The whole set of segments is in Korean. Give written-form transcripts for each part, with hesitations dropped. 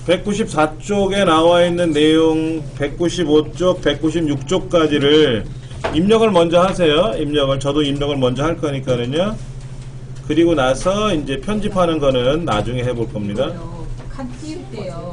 194쪽에 나와 있는 내용 195쪽, 196쪽까지를 입력을 먼저 하세요. 입력을. 저도 입력을 먼저 할 거니까는요. 그리고 나서 이제 편집하는 거는 나중에 해볼 겁니다. 칸 띄울 때요.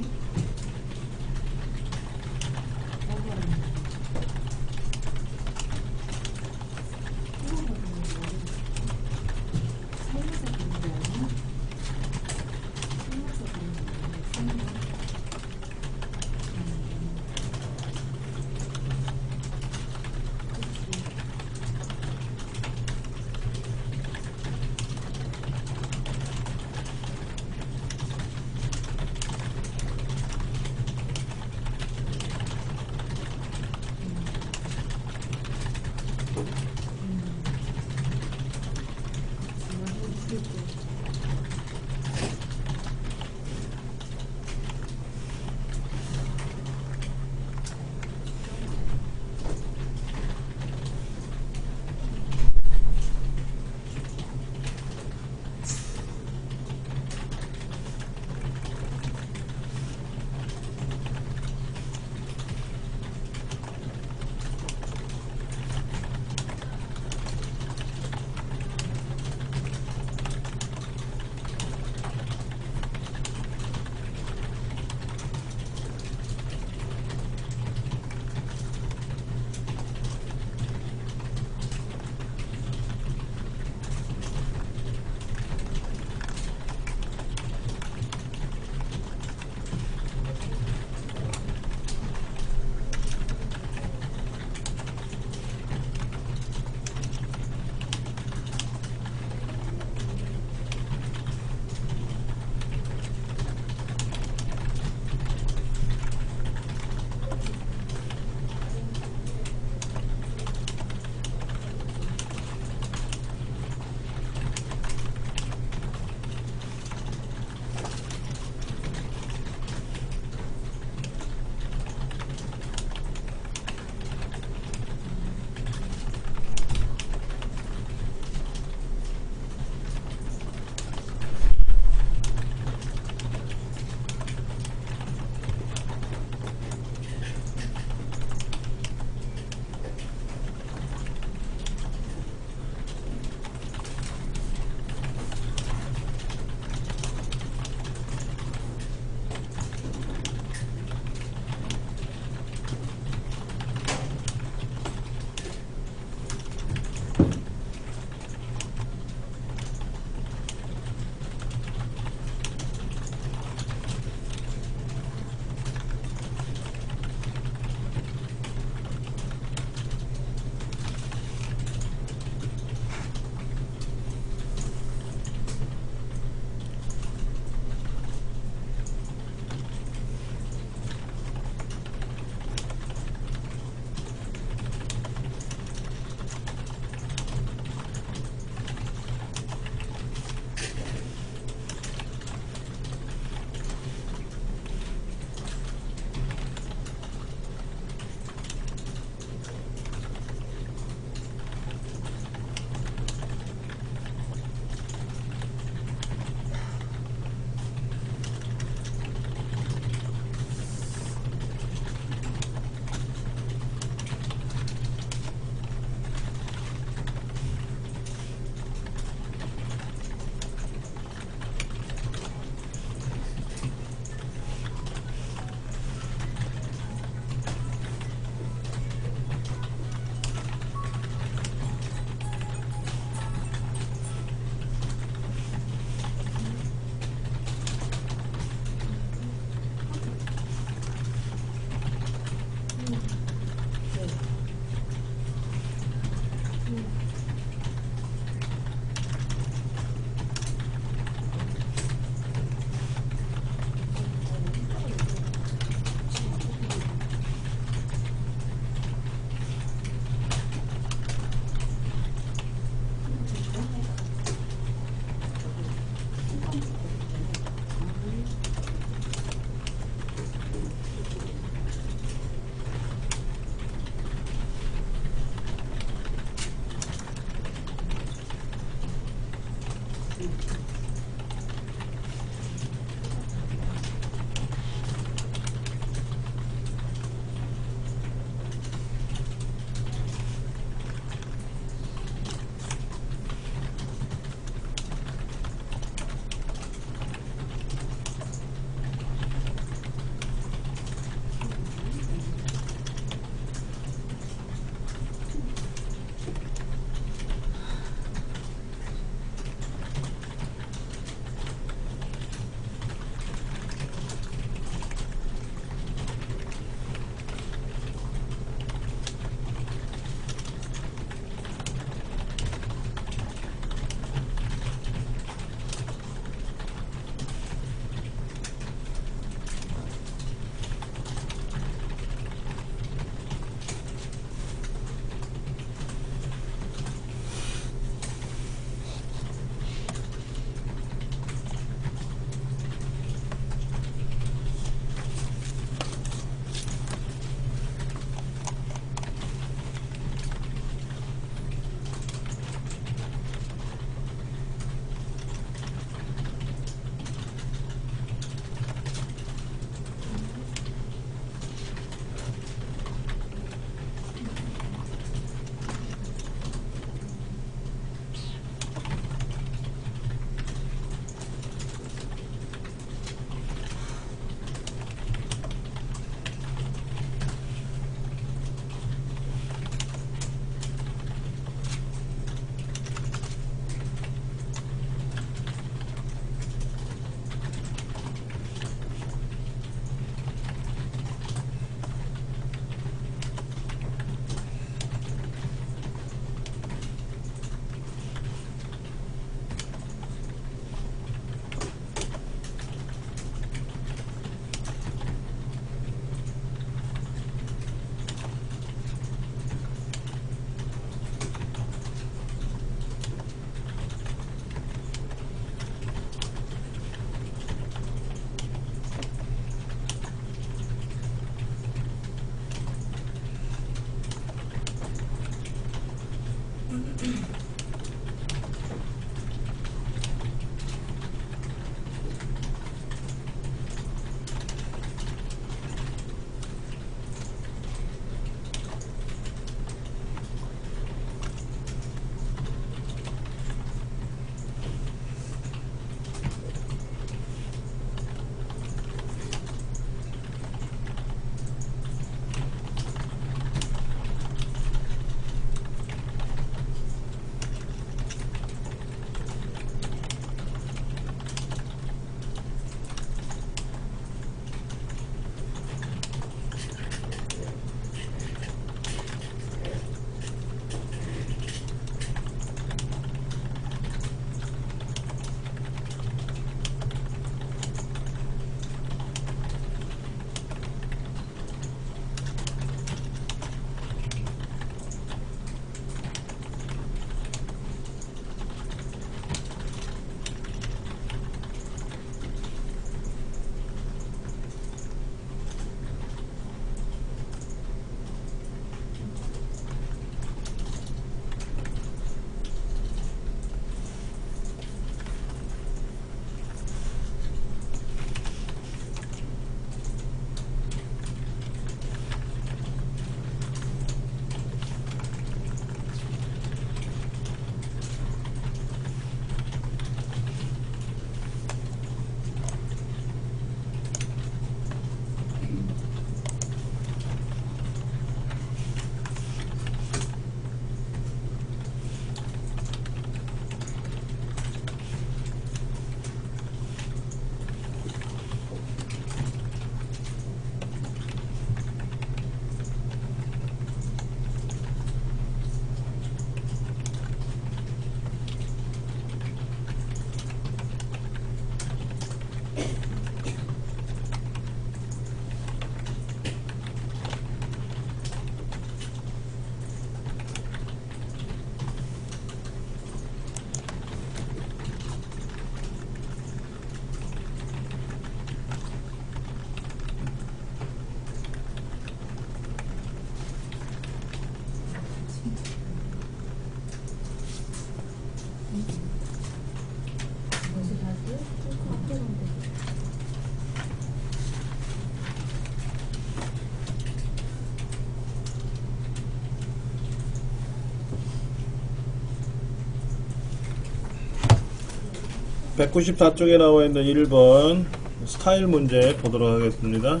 (194쪽에) 나와 있는 1번 스타일 문제 보도록 하겠습니다.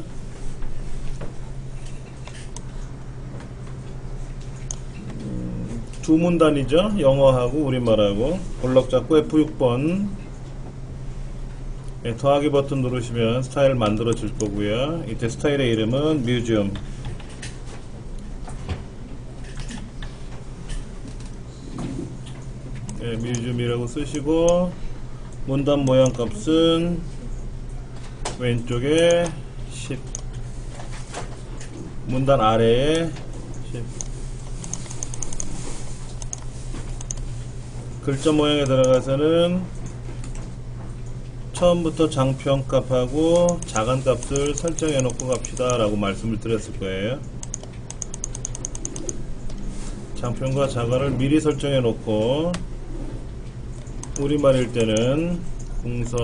두 문단이죠. 영어하고 우리말하고. 볼록 잡고 F6번 더하기 버튼 누르시면 스타일 만들어질 거고요. 이때 스타일의 이름은 뮤지엄. 뮤지엄이라고 쓰시고, 문단 모양 값은 왼쪽에 10, 문단 아래에 10. 글자 모양에 들어가서는 처음부터 장편 값하고 자간 값을 설정해 놓고 갑시다 라고 말씀을 드렸을 거예요. 장편과 자간을 미리 설정해 놓고, 우리말일 때는 궁서,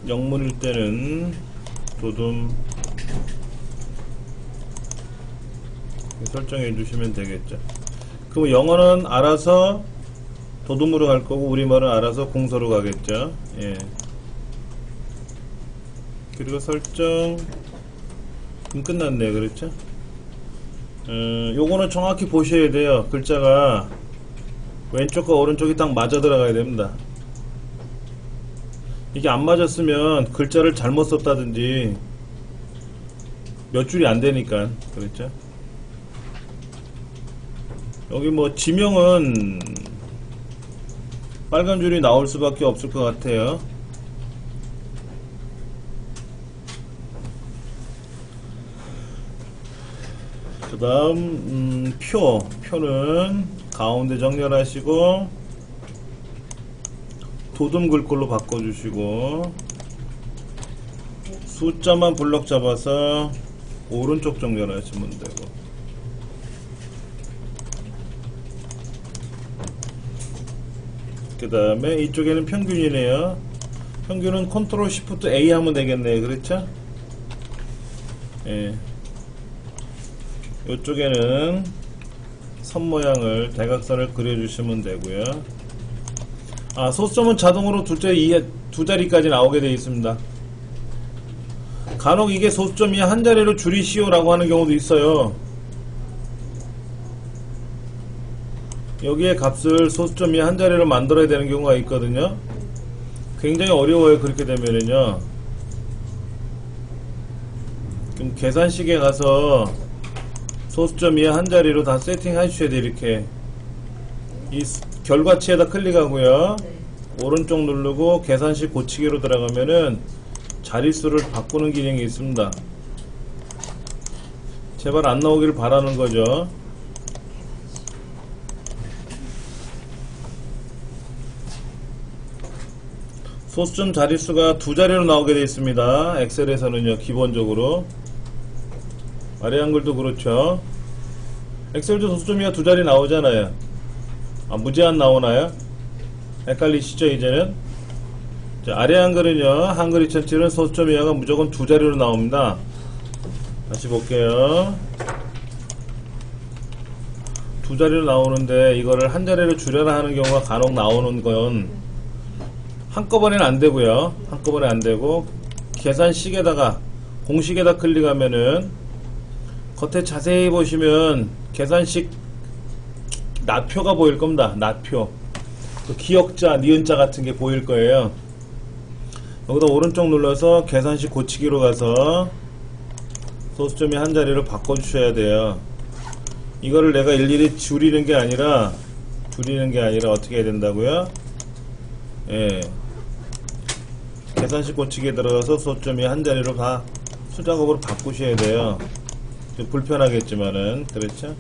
영문일 때는 도둠 설정해 주시면 되겠죠. 그럼 영어는 알아서 도둠으로 갈 거고, 우리말은 알아서 궁서로 가겠죠. 예. 그리고 설정 끝났네요. 그렇죠? 요거는 정확히 보셔야 돼요. 글자가 왼쪽과 오른쪽이 딱 맞아 들어가야 됩니다. 이게 안 맞았으면 글자를 잘못 썼다든지 몇 줄이 안 되니까. 그렇죠? 여기 뭐 지명은 빨간 줄이 나올 수밖에 없을 것 같아요. 그 다음 표는 가운데 정렬하시고 도둠 글꼴로 바꿔주시고, 숫자만 블럭 잡아서 오른쪽 정렬하시면 되고, 그 다음에 이쪽에는 평균이네요. 평균은 컨트롤 시프트 A 하면 되겠네요. 그렇죠? 예. 이쪽에는 선 모양을, 대각선을 그려주시면 되고요. 소수점은 자동으로 두 자리까지 나오게 되어 있습니다. 간혹 이게 소수점이 한 자리로 줄이시오 라고 하는 경우도 있어요. 여기에 값을 소수점이 한 자리로 만들어야 되는 경우가 있거든요. 굉장히 어려워요. 그렇게 되면은요. 그럼 계산식에 가서 소수점 이하 한 자리로 다 세팅 해주셔야 돼요. 이렇게 이 결과치에다 클릭하고요. 오른쪽 누르고 계산식 고치기로 들어가면은 자릿수를 바꾸는 기능이 있습니다. 제발 안 나오기를 바라는 거죠. 소수점 자릿수가 두 자리로 나오게 되어 있습니다. 엑셀에서는요. 기본적으로 아래 한글도 그렇죠. 엑셀도 소수점이가 두 자리 나오잖아요. 무제한 나오나요? 헷갈리시죠 이제는? 자, 아래 한글은요. 한글 2007은 소수점 이하가 무조건 두 자리로 나옵니다. 다시 볼게요. 두 자리로 나오는데 이거를 한 자리로 줄여라 하는 경우가 간혹 나오는 건 한꺼번에는 안 되고요. 한꺼번에 안 되고, 계산식에다가 공식에다 클릭하면은 겉에 자세히 보시면 계산식 낫표가 보일 겁니다. 낫표. 그 기역자, 니은자 같은 게 보일 거예요. 여기다 오른쪽 눌러서 계산식 고치기로 가서 소수점이 한 자리로 바꿔주셔야 돼요. 이거를 내가 일일이 줄이는 게 아니라 어떻게 해야 된다고요? 예. 계산식 고치기에 들어가서 소수점이 한 자리로 다 수작업으로 바꾸셔야 돼요. 좀 불편하겠지만은. 그렇죠?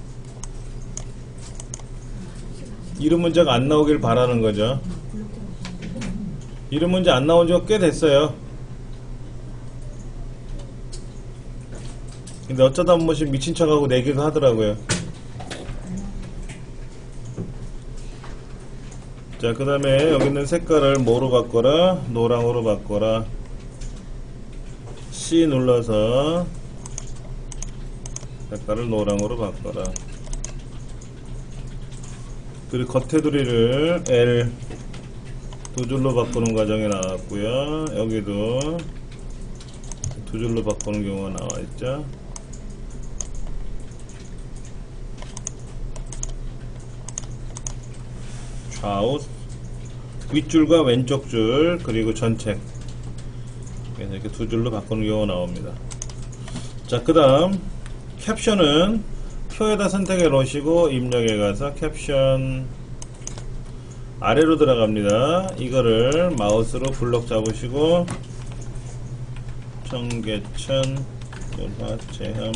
이름 문제가 안 나오길 바라는 거죠. 이름 문제 안 나온 지가 꽤 됐어요. 근데 어쩌다 한 번씩 미친 척하고 내기도 하더라고요. 자, 그 다음에 여기 있는 색깔을 뭐로 바꿔라? 노랑으로 바꿔라. C 눌러서 색깔을 노랑으로 바꿔라. 그리고 겉테두리를 L 두 줄로 바꾸는 과정이 나왔고요. 여기도 두 줄로 바꾸는 경우가 나와있죠. 좌우 윗줄과 왼쪽 줄 그리고 전책 그래서 이렇게 두 줄로 바꾸는 경우가 나옵니다. 자, 그 다음 캡션은 표에다 선택해 놓으시고 입력에 가서 캡션 아래로 들어갑니다. 이거를 마우스로 블럭 잡으시고 청계천 문화체험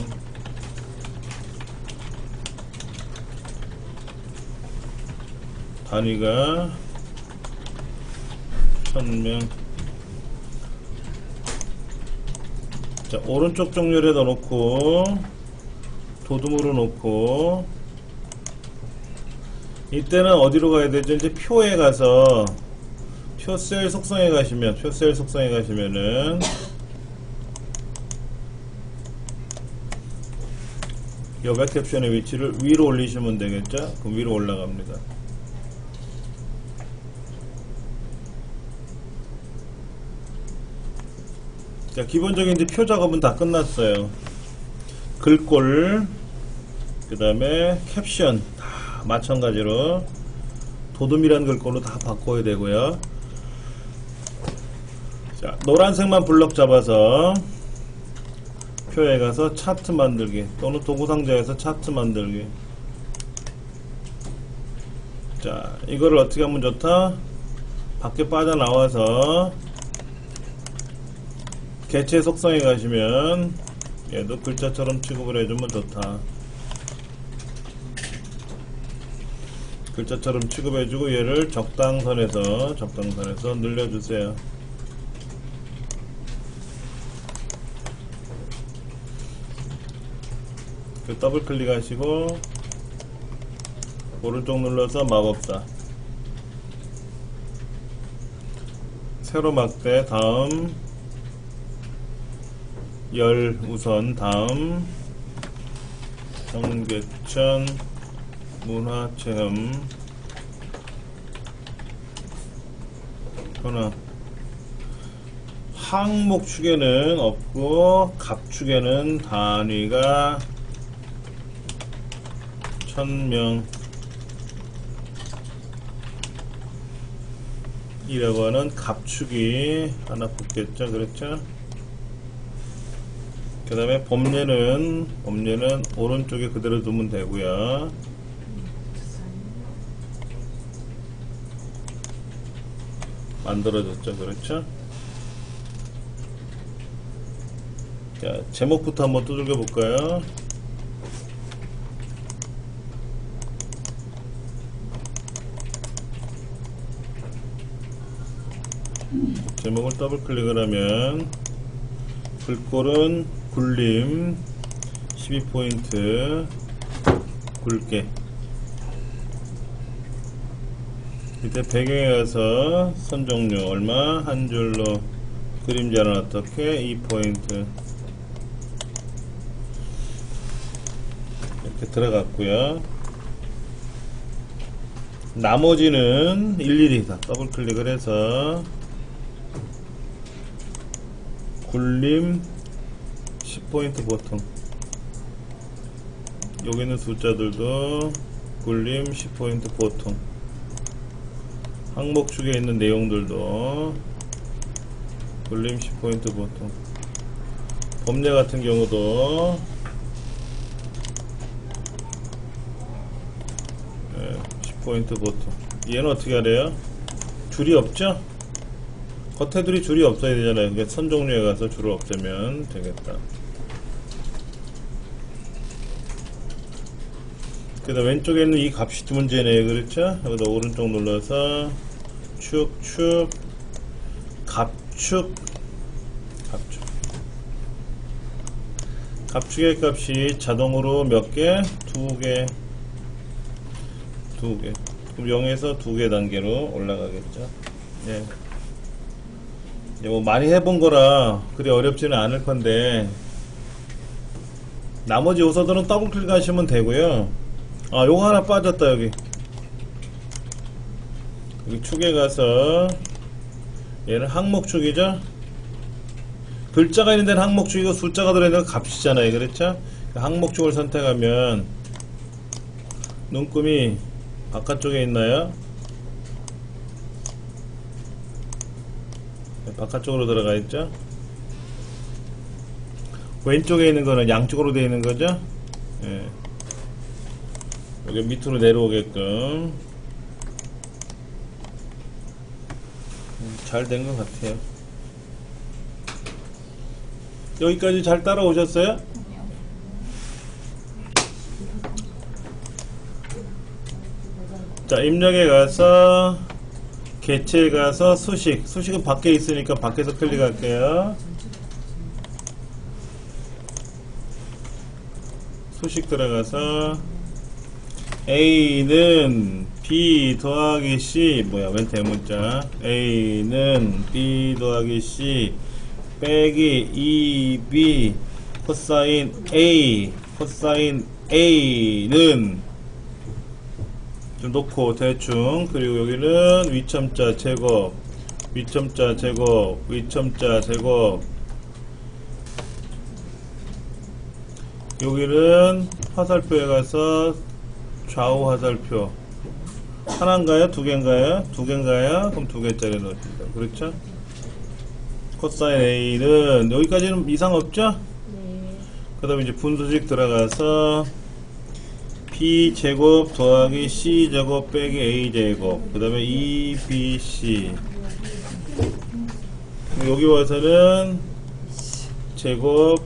단위가 1000명. 자, 오른쪽 정렬에다 놓고 도둠으로 놓고 이때는 어디로 가야 되죠? 이제 표에 가서 표셀 속성에 가시면은 여백 캡션의 위치를 위로 올리시면 되겠죠? 그럼 위로 올라갑니다. 자, 기본적인 이제 표 작업은 다 끝났어요. 글꼴, 그 다음에 캡션 다 마찬가지로 도둠이란 글꼴로 다 바꿔야 되고요. 자, 노란색만 블럭 잡아서 표에 가서 차트 만들기 또는 도구상자에서 차트 만들기. 자, 이거를 어떻게 하면 좋다? 밖에 빠져나와서 개체 속성에 가시면 얘도 글자처럼 취급을 해주면 좋다. 글자처럼 취급해주고 얘를 적당선에서 늘려주세요. 그 더블 클릭하시고 오른쪽 눌러서 마법사 세로 막대 다음 열 우선 다음 청계천 문화체험 하나 항목 축에는 없고 갑축에는 단위가 1000명 이라고 하는 갑축이 하나 붙겠죠. 그렇죠? 그 다음에 범례는 오른쪽에 그대로 두면 되고요. 만들어졌죠. 그렇죠? 자, 제목부터 한번 두들겨 볼까요? 제목을 더블 클릭을 하면 글꼴은 굴림 12포인트 굵게 밑에 배경에 가서 선 종류 얼마 한 줄로 그림자는 어떻게 2포인트 이렇게 들어갔고요. 나머지는 일일이 다 더블 클릭을 해서 굴림 10포인트 보통 여기 있는 숫자들도 굴림 10포인트 보통 항목축에 있는 내용들도 굴림 10포인트 보통 범례 같은 경우도 10포인트 보통 얘는 어떻게 하래요? 줄이 없죠? 겉테두리 줄이 없어야 되잖아요. 그러니까 선 종류에 가서 줄을 없애면 되겠다. 그 다음 왼쪽에 있는 이 값이 두 문제네요. 그렇죠? 여기다 오른쪽 눌러서 축, 갑축 합축의 값이 자동으로 몇 개? 두 개. 그럼 0에서 2개 단계로 올라가겠죠. 예. 이제 뭐 많이 해본 거라 그리 어렵지는 않을 건데, 나머지 요소들은 더블 클릭하시면 되고요. 아, 요거 하나 빠졌다. 여기 축에 가서, 얘는 항목축이죠. 글자가 있는 데는 항목축이고 숫자가 들어있는 건 값이잖아요. 그렇죠? 항목축을 선택하면 눈금이 바깥쪽에 있나요? 바깥쪽으로 들어가 있죠. 왼쪽에 있는 거는 양쪽으로 되어 있는 거죠. 예. 여기 밑으로 내려오게끔 잘 된 것 같아요. 여기까지 잘 따라오셨어요? 자, 입력에 가서 개체에 가서 수식은 밖에 있으니까 밖에서 클릭할게요. 수식 들어가서 A는 B 더하기 C, 뭐야 웬 대문자, A는 B 더하기 C 빼기 2B 코사인 A는 좀 놓고 대충, 그리고 여기는 위첨자 제곱, 여기는 화살표에 가서 좌우 화살표 하나인가요? 두 개인가요? 두 개인가요? 그럼 두 개짜리 넣습니다. 그렇죠? 코사인 A는 여기까지는 이상 없죠? 네. 그 다음에 이제 분수식 들어가서 B제곱 더하기 C제곱 빼기 A제곱, 그 다음에 2BC, 여기 와서는 제곱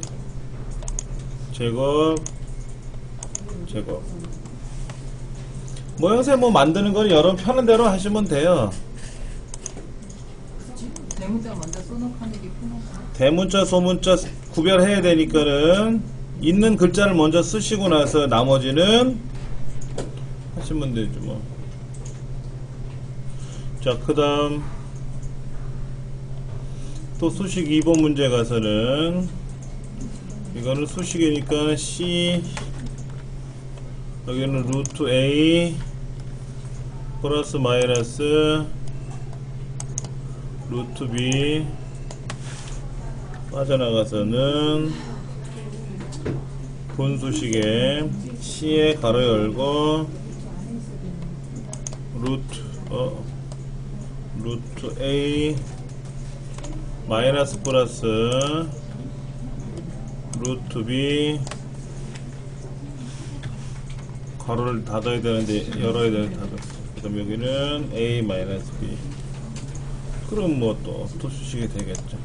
모양새 뭐 만드는 건 여러분 편한 대로 하시면 돼요. 대문자 먼저 써놓고 게 편하죠. 대문자 소문자 구별해야 되니까는 있는 글자를 먼저 쓰시고 나서 나머지는 하시면 되죠 뭐. 자, 그 다음 또 수식 2번 문제 가서는, 이거는 수식이니까 C, 여기는 루트 A 플러스 마이너스 루트 B, 빠져나가서는 분수식에 C에 가로 열고 루트 A 마이너스 플러스 루트 B, 가로를 닫아야 되는데 열어야 되는데 닫았어. 그 다음 여기는 A 마이너스 B. 그럼 뭐 또 수식이 되겠죠.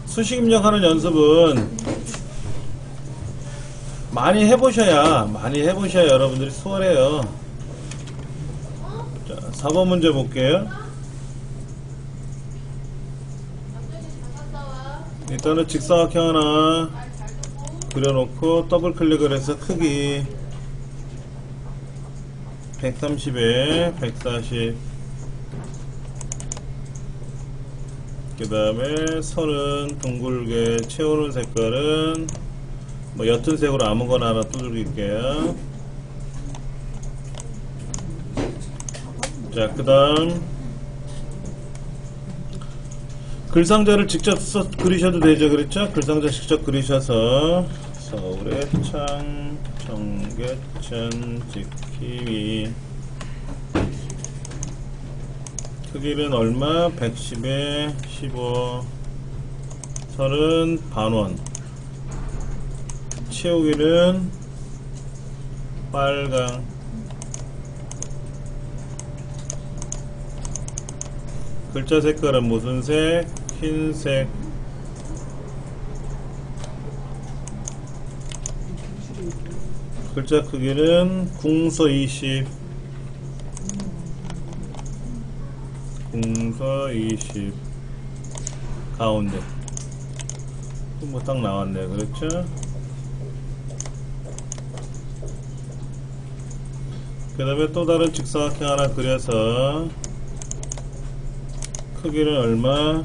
수식 입력하는 연습은 많이 해보셔야 여러분들이 수월해요. 자, 4번 문제 볼게요. 일단은 직사각형 하나 그려놓고 더블 클릭을 해서 크기 130에 140, 그 다음에 선은 둥글게 채우는 색깔은 뭐 옅은 색으로 아무거나 하나 두들길게요. 자, 그 다음 글상자를 직접 그리셔도 되죠. 그렇죠? 글상자 직접 그리셔서 서울의 창, 청계천, 지킴이, 크기는 얼마? 110에 15, 선은 반원, 채우기는 빨강, 글자 색깔은 무슨 색? 흰색. 글자 크기는 궁서 20, 가운데. 뭐 딱 나왔네요. 그렇죠? 그 다음에 또 다른 직사각형 하나 그려서 크기는 얼마?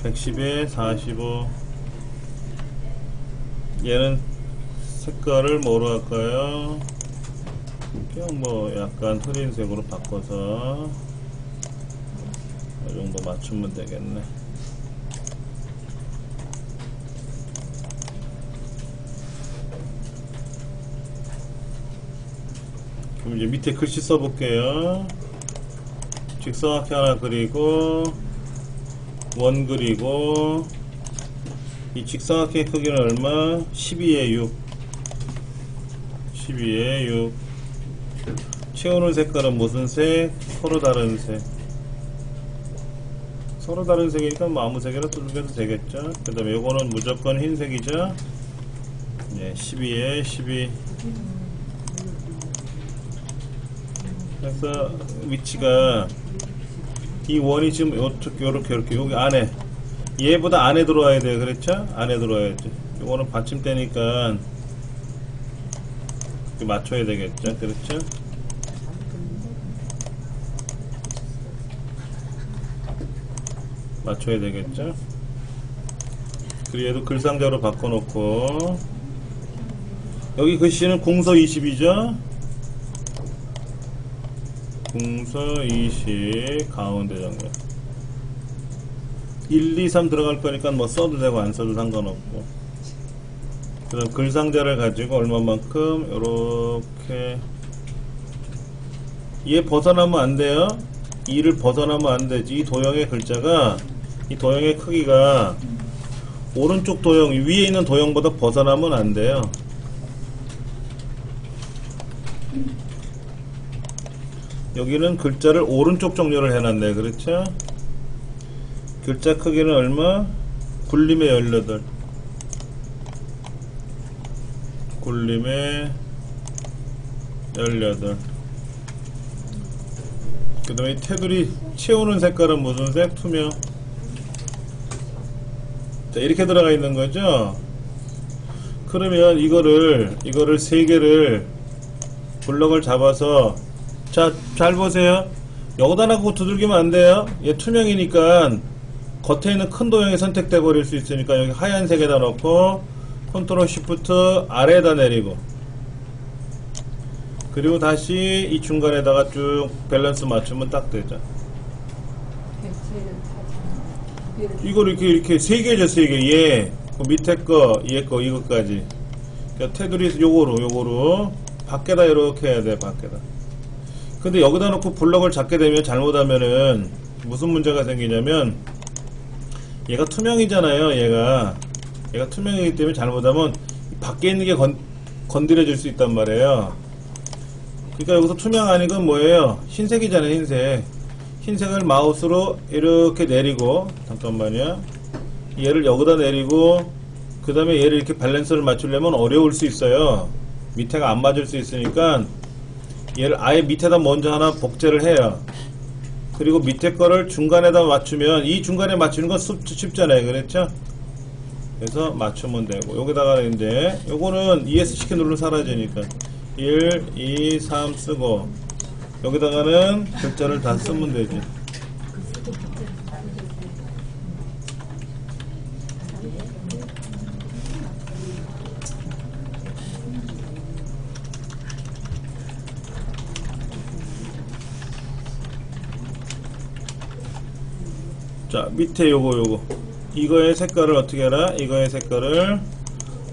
110에 45. 얘는 색깔을 뭐로 할까요? 그냥 뭐 약간 흐린 색으로 바꿔서 이 정도 맞추면 되겠네. 그럼 이제 밑에 글씨 써볼게요. 직사각형 하나 그리고 원 그리고 이 직사각형의 크기는 얼마? 12에 6. 12에 6. 채우는 색깔은 무슨 색? 서로 다른 색. 서로 다른 색이니까 뭐 아무 색이나 뚫려도 되겠죠. 그 다음에 요거는 무조건 흰색이죠. 네, 12에 12. 그래서 위치가 이 원이 지금 요렇게 여기 안에 얘보다 안에 들어와야 돼요. 그렇죠? 안에 들어와야지. 요거는 받침대니까 맞춰야 되겠죠. 그렇죠? 맞춰야 되겠죠. 그리고 얘도 글상자로 바꿔놓고 여기 글씨는 궁서 20이죠. 궁서 20 가운데 정렬 1, 2, 3 들어갈 거니까 뭐 써도 되고 안 써도 상관없고. 그럼 글상자를 가지고 얼마만큼 요렇게 얘 벗어나면 안 돼요. 2를 벗어나면 안 되지. 이 도형의 글자가 이 도형의 크기가 오른쪽 도형 위에 있는 도형보다 벗어나면 안 돼요. 여기는 글자를 오른쪽 정렬을 해놨네. 그렇죠? 글자 크기는 얼마? 굴림의 18. 굴림의 18. 그 다음에 테두리 채우는 색깔은 무슨 색? 투명. 자, 이렇게 들어가 있는 거죠. 그러면 이거를 3개를 블럭을 잡아서 자, 잘 보세요. 여기다 놔고 두들기면 안 돼요. 얘 투명이니까 겉에 있는 큰 도형이 선택돼 버릴 수 있으니까 여기 하얀색에다 넣고 컨트롤 쉬프트 아래에다 내리고 그리고 다시 이 중간에다가 쭉 밸런스 맞추면 딱 되죠. 이걸 이렇게 3개죠. 3개. 얘 그 밑에 거 얘 거 이거까지. 그러니까 테두리 요거로 밖에다 이렇게 해야 돼. 밖에다. 근데 여기다 놓고 블럭을 잡게 되면 잘못하면은 무슨 문제가 생기냐면 얘가 투명이잖아요. 얘가 투명이기 때문에 잘못하면 밖에 있는 게 건드려질 수 있단 말이에요. 그러니까 여기서 투명 아닌 건 뭐예요? 흰색이잖아요. 흰색을 마우스로 이렇게 내리고 잠깐만요. 얘를 여기다 내리고 그 다음에 얘를 이렇게 밸런스를 맞추려면 어려울 수 있어요. 밑에가 안 맞을 수 있으니까 얘를 아예 밑에다 먼저 하나 복제를 해요. 그리고 밑에 거를 중간에다 맞추면 이 중간에 맞추는 건 쉽잖아요. 그렇죠? 그래서 맞추면 되고 여기다가 이제 요거는 ESC 누르면 사라지니까 1, 2, 3 쓰고 여기다가는 글자를 다 쓰면 되지. 자, 밑에 요거 이거의 색깔을 어떻게 하라? 이거의 색깔을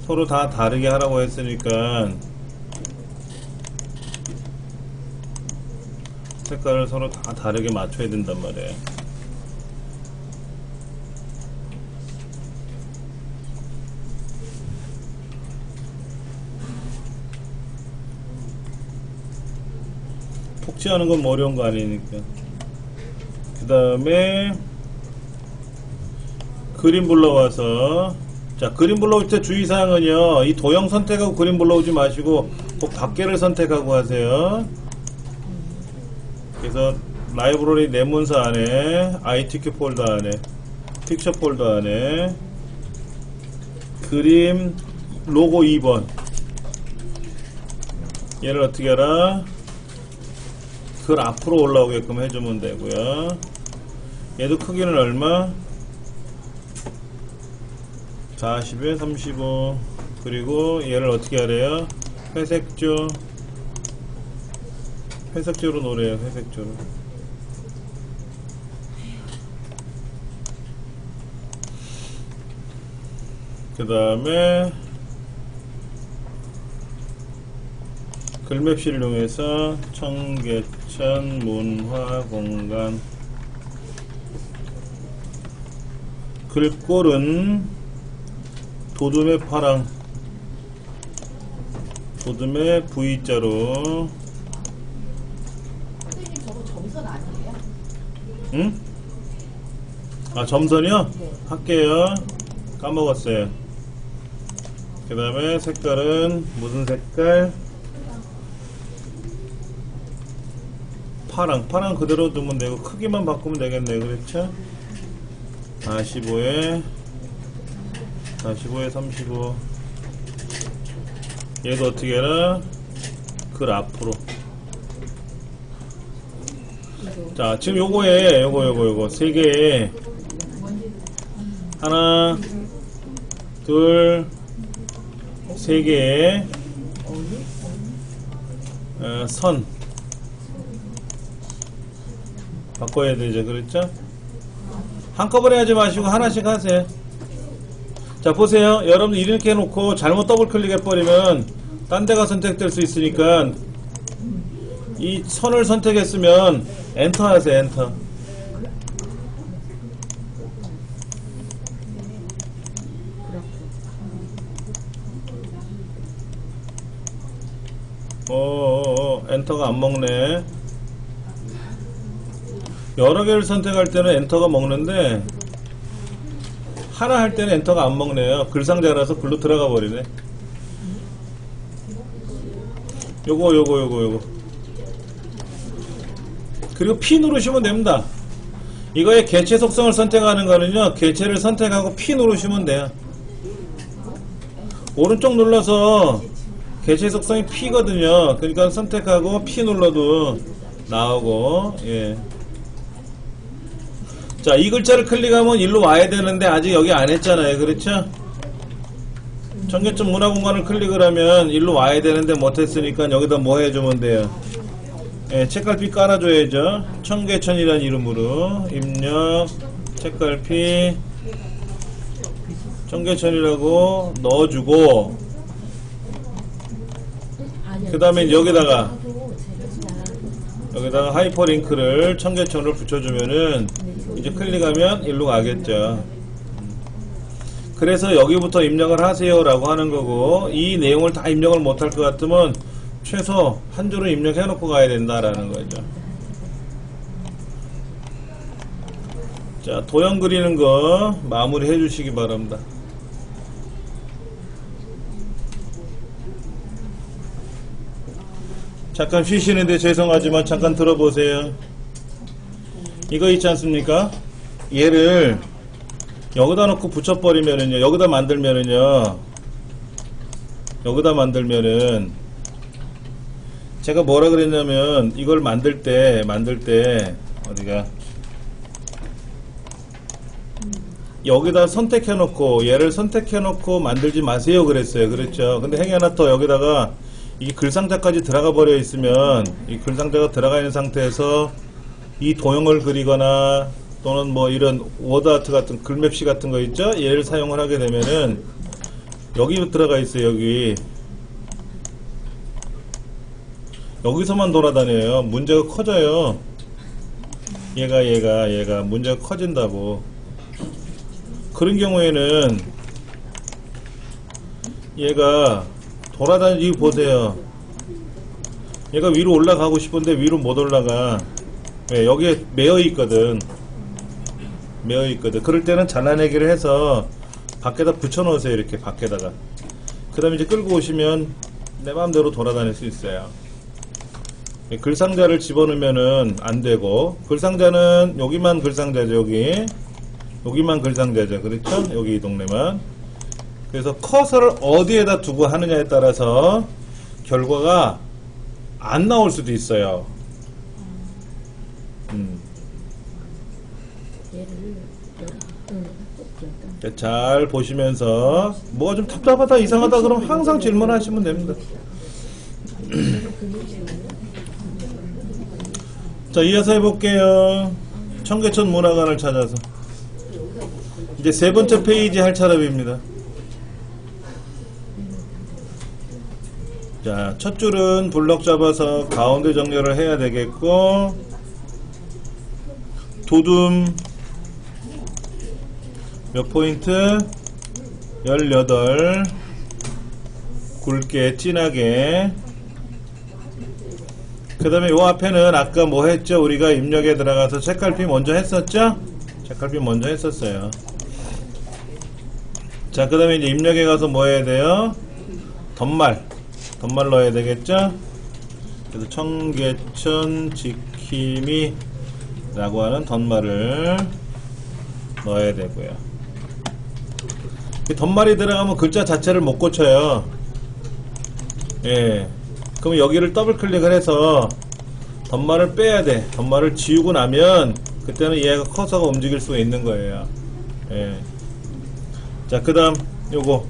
서로 다 다르게 하라고 했으니까 색깔을 서로 다 다르게 맞춰야 된단 말이에요. 폭지하는 건 뭐 어려운 거 아니니까. 그 다음에 그림 불러와서 자, 그림 불러올 때 주의사항은요, 이 도형 선택하고 그림 불러오지 마시고 꼭 밖에를 선택하고 하세요. 그래서 라이브러리 내 문서 안에 ITQ 폴더 안에 픽처 폴더 안에 그림 로고 2번. 얘를 어떻게 하라? 글 앞으로 올라오게끔 해주면 되고요. 얘도 크기는 얼마? 40에 35. 그리고 얘를 어떻게 하래요? 회색조. 회색조로 놓으래요. 회색조로. 그 다음에 글맵시를 이용해서 청계천 문화공간. 글꼴은 도둠의 파랑, 도둠의 V자로. 선생님 저거 점선 아니에요? 응? 아, 점선이요? 네. 할게요. 까먹었어요. 그 다음에 색깔은 무슨 색깔? 파랑. 파랑 그대로 두면 되고 크기만 바꾸면 되겠네요. 그렇죠? 45에 35. 얘도 어떻게 해라? 글 앞으로. 자, 지금 요거에 요거 세 개에 하나, 둘, 세 개의 선 바꿔야 되죠. 그렇죠? 한꺼번에 하지 마시고 하나씩 하세요. 자, 보세요. 여러분들 이렇게 해놓고 잘못 더블 클릭해버리면 딴 데가 선택될 수 있으니까 이 선을 선택했으면 엔터 하세요. 엔터. 엔터가 안 먹네. 여러 개를 선택할 때는 엔터가 먹는데 하나 할 때는 엔터가 안 먹네요. 글상자라서 글로 들어가 버리네. 요거. 그리고 P 누르시면 됩니다. 이거의 개체 속성을 선택하는 거는요, 개체를 선택하고 P 누르시면 돼요. 오른쪽 눌러서 개체 속성이 P거든요. 그러니까 선택하고 P 눌러도 나오고. 예. 자, 이 글자를 클릭하면 일로 와야 되는데 아직 여기 안 했잖아요. 그렇죠? 청계천 문화공간을 클릭을 하면 일로 와야 되는데 못했으니까 여기다 뭐 해주면 돼요? 예, 책갈피 깔아줘야죠. 청계천이라는 이름으로 입력 책갈피 청계천이라고 넣어주고, 그 다음에 여기다가 하이퍼링크를 청계천을 붙여주면은 이제 클릭하면 일로 가겠죠. 그래서 여기부터 입력을 하세요 라고 하는 거고, 이 내용을 다 입력을 못할 것 같으면 최소 한 줄은 입력해 놓고 가야 된다라는 거죠. 자, 도형 그리는 거 마무리 해 주시기 바랍니다. 잠깐 쉬시는데 죄송하지만 잠깐 들어보세요. 이거 있지 않습니까? 얘를 여기다 놓고 붙여버리면은요, 여기다 만들면은 제가 뭐라 그랬냐면, 이걸 만들 때 어디가 여기다 선택해 놓고 얘를 선택해 놓고 만들지 마세요 그랬어요. 그랬죠? 근데 행위 하나 더, 여기다가 이 글상자까지 들어가 버려 있으면, 이 글상자가 들어가 있는 상태에서 이 도형을 그리거나 또는 뭐 이런 워드아트 같은 글맵시 같은 거 있죠? 얘를 사용을 하게 되면은 여기 들어가 있어요. 여기서만 돌아다녀요. 문제가 커져요. 얘가 문제가 커진다고. 그런 경우에는 얘가 돌아다니지, 보세요. 얘가 위로 올라가고 싶은데 위로 못 올라가. 왜? 여기에 매여 있거든. 그럴 때는 잘라내기를 해서 밖에다 붙여 놓으세요. 이렇게 밖에다가. 그 다음에 이제 끌고 오시면 내 마음대로 돌아다닐 수 있어요. 글상자를 집어넣으면은 안 되고, 글상자는 여기만 글상자죠. 여기만 글상자죠. 그렇죠? 여기 이 동네만. 그래서 커서를 어디에다 두고 하느냐에 따라서 결과가 안 나올 수도 있어요. 잘 보시면서 뭐가 좀 답답하다 이상하다 그러면 항상 질문하시면 됩니다. 자, 이어서 해볼게요. 청계천 문화관을 찾아서 이제 세 번째 페이지 할 차례입니다. 자, 첫 줄은 블럭 잡아서 가운데 정렬을 해야 되겠고, 도둠 몇 포인트? 18. 굵게 진하게. 그 다음에 요 앞에는 아까 뭐 했죠? 우리가 입력에 들어가서 책갈피 먼저 했었죠? 책갈피 먼저 했었어요. 자, 그 다음에 이제 입력에 가서 뭐 해야 돼요? 덧말 넣어야 되겠죠? 그래서 청계천 지킴이 라고 하는 덧말을 넣어야 되고요. 이 덧말이 들어가면 글자 자체를 못 고쳐요. 예. 그럼 여기를 더블 클릭을 해서 덧말을 빼야 돼. 덧말을 지우고 나면 그때는 얘가 커서가 움직일 수가 있는 거예요. 예. 자, 그 다음 요거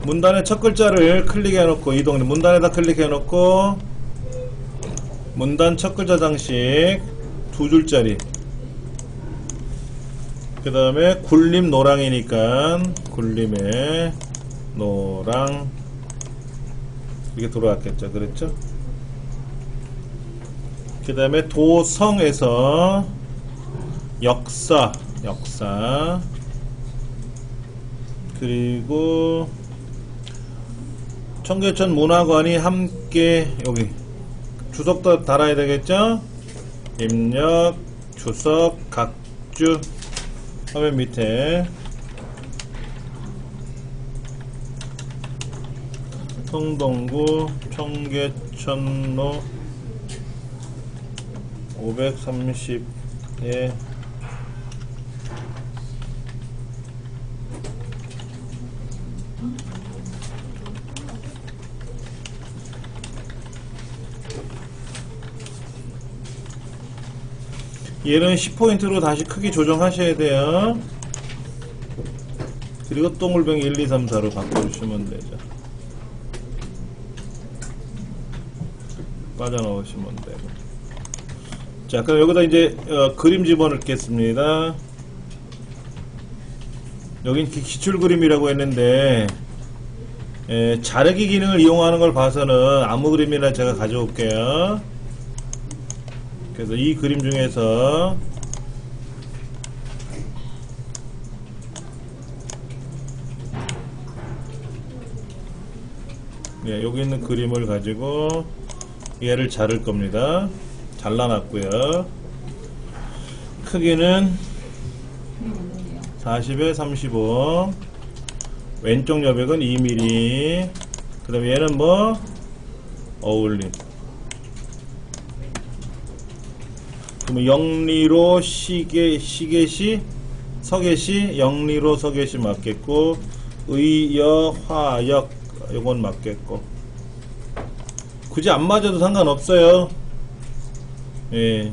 문단의 첫 글자를 클릭해 놓고 이동, 문단에다 클릭해 놓고 문단 첫 글자 장식 2줄짜리, 그 다음에 굴림 노랑이니까 굴림의 노랑 이게 들어왔겠죠. 그랬죠? 그 다음에 도성에서 역사 그리고 청계천 문화관이 함께 여기 주석도 달아야 되겠죠? 입력 주석 각주 화면 밑에 성동구 청계천로 530에 얘는 10포인트로 다시 크기 조정하셔야 돼요. 그리고 동글뱅이 1, 2, 3, 4로 바꿔주시면 되죠. 빠져넣으시면 되고. 자, 그럼 여기다 이제 그림 집어넣겠습니다. 여긴 기출 그림이라고 했는데 자르기 기능을 이용하는 걸 봐서는 아무 그림이나 제가 가져올게요. 그래서 이 그림 중에서 여기 있는 그림을 가지고 얘를 자를 겁니다. 잘라놨고요. 크기는 40에 35, 왼쪽 여백은 2mm, 그 다음에 얘는 뭐 어울림, 그러면 영리로 시계시 서계시, 영리로 서계시 맞겠고, 의여 화역 요건 맞겠고, 굳이 안 맞아도 상관없어요. 예.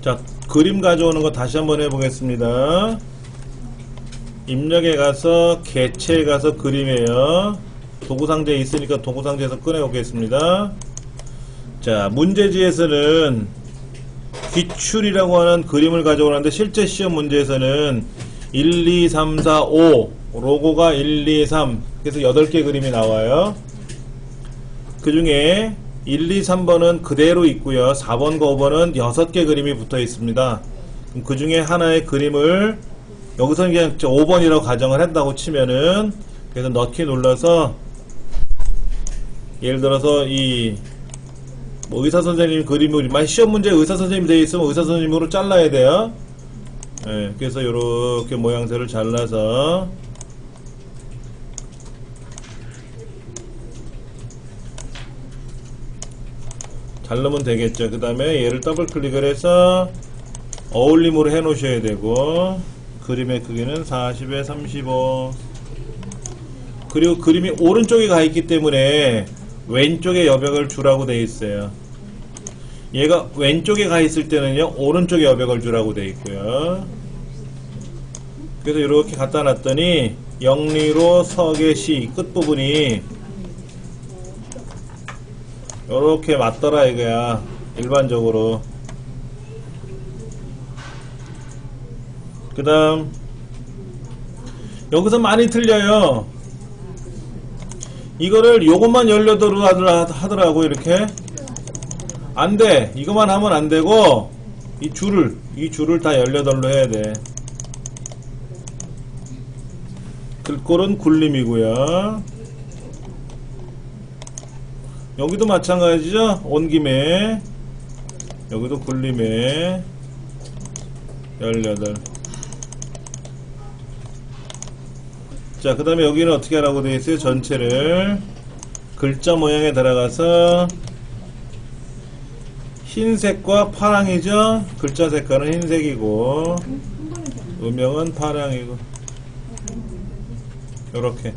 자, 그림 가져오는 거 다시 한번 해보겠습니다. 입력에 가서 개체에 가서 그림이에요. 도구상자에 있으니까 도구상자에서 꺼내오겠습니다. 자, 문제지에서는 기출이라고 하는 그림을 가져오는데 실제 시험 문제에서는 1, 2, 3, 4, 5 로고가 1, 2, 3 그래서 8개 그림이 나와요. 그 중에 1, 2, 3번은 그대로 있고요. 4번과 5번은 6개 그림이 붙어 있습니다. 그 중에 하나의 그림을 여기서는 그냥 5번이라고 가정을 한다고 치면은, 그래서 넣기 눌러서 예를 들어서 이 뭐 의사선생님 그림을 만약 시험 문제 의사선생님 되어 있으면 의사선생님으로 잘라야 돼요. 예, 그래서 이렇게 모양새를 잘라서 자르면 되겠죠. 그 다음에 얘를 더블 클릭을 해서 어울림으로 해 놓으셔야 되고, 그림의 크기는 40에 35. 그리고 그림이 오른쪽에 가 있기 때문에 왼쪽에 여백을 주라고 돼 있어요. 얘가 왼쪽에 가 있을 때는요, 오른쪽에 여백을 주라고 돼 있고요. 그래서 이렇게 갖다 놨더니 영리로 석의 시 끝부분이 이렇게 맞더라 이거야. 일반적으로. 그 다음 여기서 많이 틀려요. 이거를 요것만 18으로 하더라고. 이렇게 안돼. 이것만 하면 안되고 이 줄을 다 18로 해야 돼. 글꼴은 굴림이고요. 여기도 마찬가지죠. 온 김에 여기도 굴림에 18. 자, 그 다음에 여기는 어떻게 하라고 되어 있어요? 전체를 글자 모양에 들어가서 흰색과 파랑이죠. 글자 색깔은 흰색이고 음영은 파랑이고 요렇게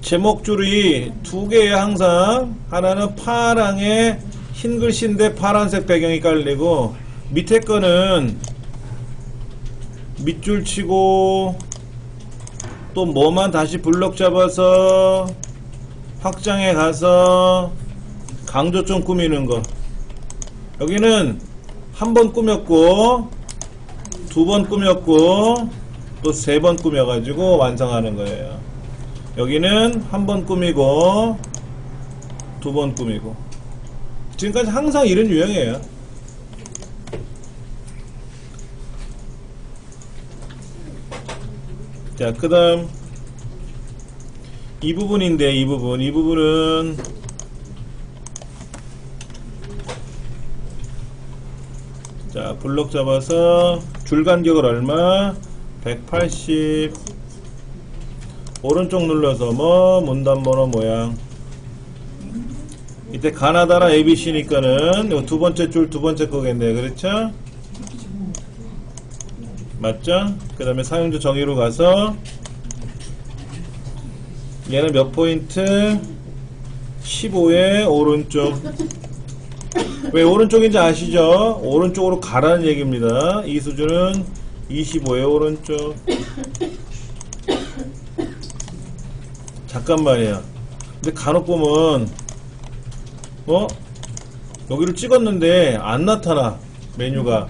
제목줄이 두 개에 항상 하나는 파랑에 흰 글씨인데 파란색 배경이 깔리고 밑에 거는 밑줄 치고 또 뭐만 다시 블럭 잡아서 확장해 가서 강조점 꾸미는 거. 여기는 한 번 꾸몄고 두 번 꾸몄고 또 세 번 꾸며가지고 완성하는 거예요. 여기는 한 번 꾸미고 두 번 꾸미고. 지금까지 항상 이런 유형이에요. 자, 그 다음 이 부분인데 이 부분은 자, 블럭 잡아서 줄 간격을 얼마? 180. 오른쪽 눌러서 뭐 문단번호 모양. 이때 가나다라 ABC니까는 요 두 번째 줄 두 번째 거겠네. 그렇죠? 맞죠? 그 다음에 사용자 정의로 가서 얘는 몇 포인트? 15의 오른쪽. 왜 오른쪽인지 아시죠? 오른쪽으로 가라는 얘기입니다. 이 수준은 25의 오른쪽. 잠깐만요. 근데 간혹 보면 여기를 찍었는데 안 나타나 메뉴가.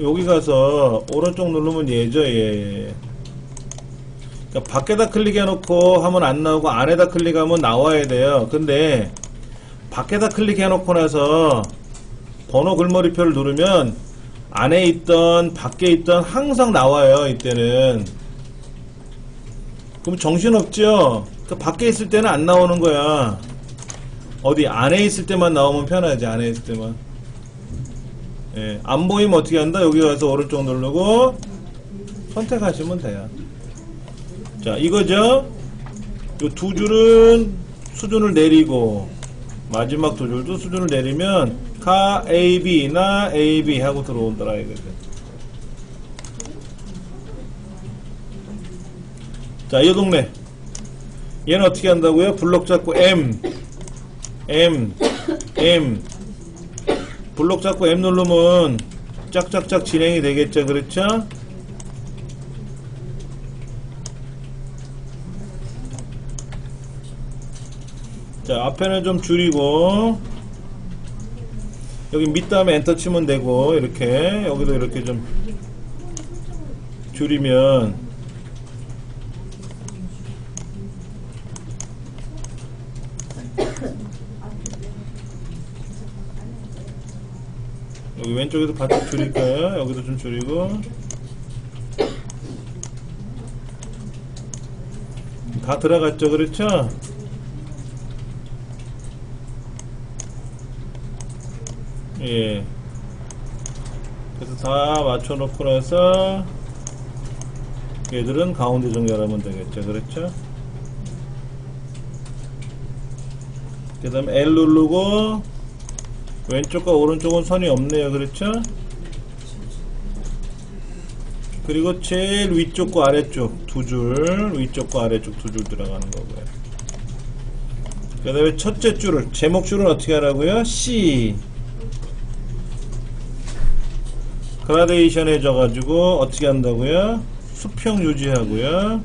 여기 가서 오른쪽 누르면 얘죠. 얘. 그러니까 밖에다 클릭해 놓고 하면 안 나오고 안에다 클릭하면 나와야 돼요. 근데 밖에다 클릭해 놓고 나서 번호 글머리표를 누르면 안에 있던 밖에 있던 항상 나와요. 이때는. 그럼 정신없죠? 그 밖에 있을 때는 안 나오는 거야. 어디 안에 있을 때만 나오면 편하지. 안에 있을 때만. 예, 안 보이면 어떻게 한다? 여기 가서 오른쪽 누르고 선택하시면 돼요. 자, 이거죠? 요 두 줄은 수준을 내리고 마지막 두 줄도 수준을 내리면 가 AB나 AB 하고 들어온더라 이거죠. 자, 이 동네 얘는 어떻게 한다고요? 블록 잡고 M 블록 잡고 M 누르면 짝짝짝 진행이 되겠죠. 그렇죠? 자, 앞에는 좀 줄이고 여기 밑 다음에 엔터 치면 되고 이렇게 여기도 이렇게 좀 줄이면 여기 왼쪽에도 바짝 줄일까요? 여기도 좀 줄이고 다 들어갔죠. 그렇죠? 예. 그래서 다 맞춰놓고 나서 얘들은 가운데 정렬하면 되겠죠. 그렇죠? 그 다음에 L 누르고 왼쪽과 오른쪽은 선이 없네요. 그렇죠? 그리고 제일 위쪽과 아래쪽 두 줄, 위쪽과 아래쪽 두 줄 들어가는 거고요. 그 다음에 첫째 줄을, 제목줄은 어떻게 하라고요? C. 그라데이션 해줘가지고 어떻게 한다고요? 수평 유지하고요.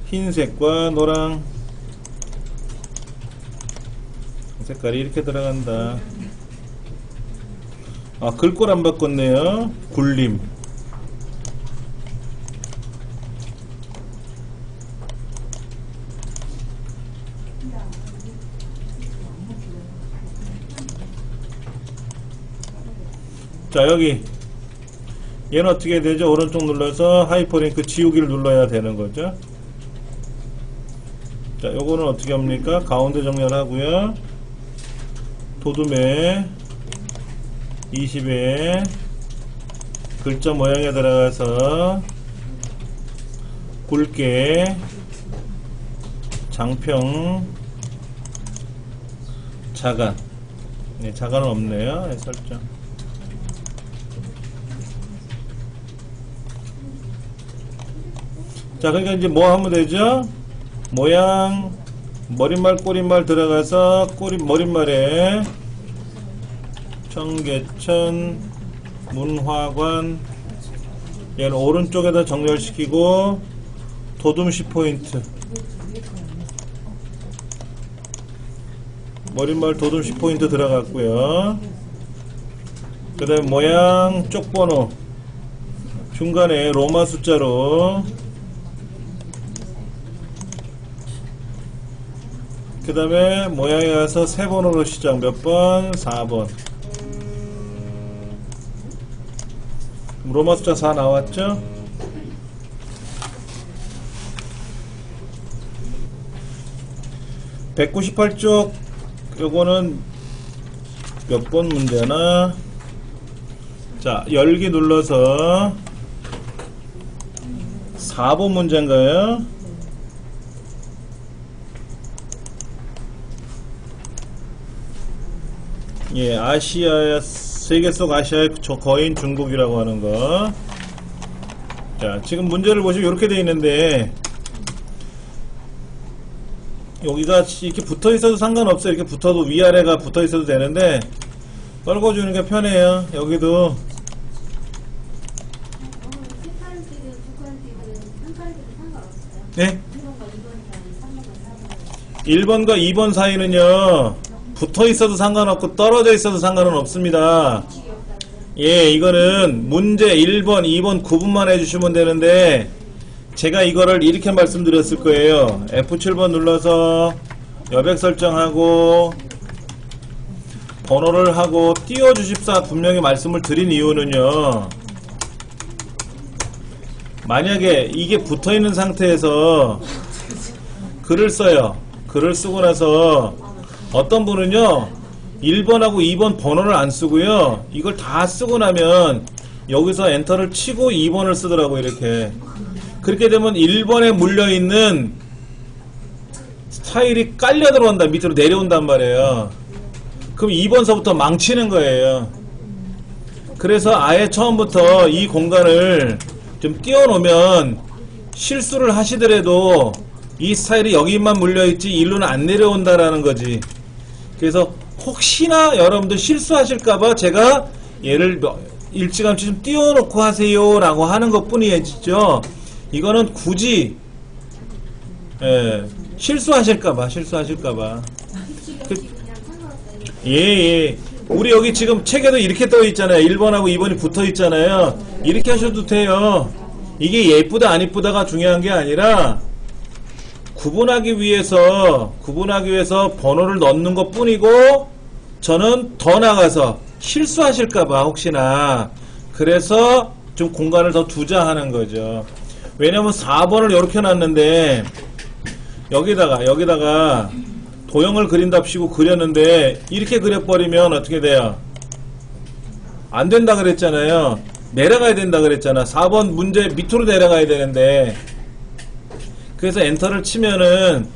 흰색과 노랑 색깔이 이렇게 들어간다. 아, 글꼴 안 바꿨네요. 굴림. 자, 여기 얘는 어떻게 되죠? 오른쪽 눌러서 하이퍼링크 지우기를 눌러야 되는 거죠. 자, 요거는 어떻게 합니까? 가운데 정렬하고요. 도둠에 20에 글자 모양에 들어가서 굵게 장평 자간. 네, 자간은 없네요. 네, 설정. 자, 그러니까 이제 뭐 하면 되죠? 모양, 머릿말, 꼬릿말 들어가서 머릿말에 청계천, 문화관, 얘는 오른쪽에다 정렬시키고 도둠 10포인트. 머릿말 도둠 10포인트 들어갔고요. 그 다음에 모양 쪽번호 중간에 로마 숫자로, 그 다음에 모양에 가서 세 번으로 시작. 몇 번? 4번. 로마 숫자 4 나왔죠? (198쪽) 요거는 몇 번 문제나? 자, 열기 눌러서 4번 문제인가요? 예, 아시아, 세계 속 아시아의 거인 중국이라고 하는 거. 자, 지금 문제를 보시면 이렇게 되어 있는데, 여기가 이렇게 붙어 있어도 상관없어요. 이렇게 붙어도, 위아래가 붙어 있어도 되는데, 떨궈주는 게 편해요. 여기도. 네? 1번과 2번 사이는요, 붙어 있어도 상관없고 떨어져 있어도 상관은 없습니다. 예, 이거는 문제 1번, 2번 구분만 해주시면 되는데, 제가 이거를 이렇게 말씀드렸을 거예요. F7번 눌러서 여백 설정하고 번호를 하고 띄워주십사 분명히 말씀을 드린 이유는요, 만약에 이게 붙어있는 상태에서 글을 써요. 글을 쓰고 나서 어떤 분은요 1번하고 2번 번호를 안 쓰고요, 이걸 다 쓰고 나면 여기서 엔터를 치고 2번을 쓰더라고요. 이렇게. 그렇게 되면 1번에 물려있는 스타일이 깔려 들어온다. 밑으로 내려온단 말이에요. 그럼 2번서부터 망치는 거예요. 그래서 아예 처음부터 이 공간을 좀 띄워놓으면 실수를 하시더라도 이 스타일이 여기만 물려있지 일로는 안 내려온다라는 거지. 그래서 혹시나 여러분들 실수하실까봐 제가 얘를 일찌감치 좀 띄워놓고 하세요 라고 하는 것 뿐이죠. 이거는 굳이 실수하실까봐. 예. 우리 여기 지금 책에도 이렇게 떠 있잖아요. 1번하고 2번이 붙어 있잖아요. 이렇게 하셔도 돼요. 이게 예쁘다 안 예쁘다가 중요한 게 아니라 구분하기 위해서 번호를 넣는 것 뿐이고, 저는 더 나가서 실수하실까봐 혹시나, 그래서 좀 공간을 더 두자 하는 거죠. 왜냐면 4번을 이렇게 놨는데 여기다가 도형을 그린답시고 그렸는데 이렇게 그려버리면 어떻게 돼요? 안 된다 그랬잖아요. 내려가야 된다 그랬잖아. 4번 문제 밑으로 내려가야 되는데. 그래서 엔터를 치면은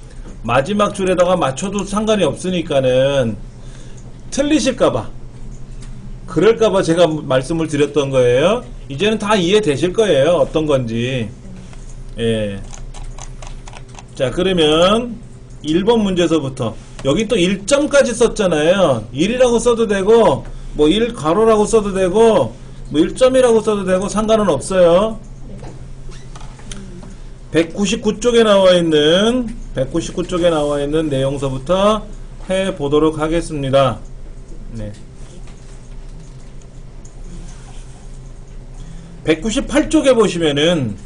마지막 줄에다가 맞춰도 상관이 없으니까는 틀리실까봐 그럴까봐 제가 말씀을 드렸던 거예요. 이제는 다 이해되실 거예요. 어떤 건지. 예. 자, 그러면 1번 문제서부터. 여기 또 1점까지 썼잖아요. 1이라고 써도 되고, 뭐 1 가로라고 써도 되고, 뭐 1점이라고 써도 되고, 상관은 없어요. 199쪽에 나와 있는 내용서부터 해 보도록 하겠습니다. 네. 198쪽에 보시면은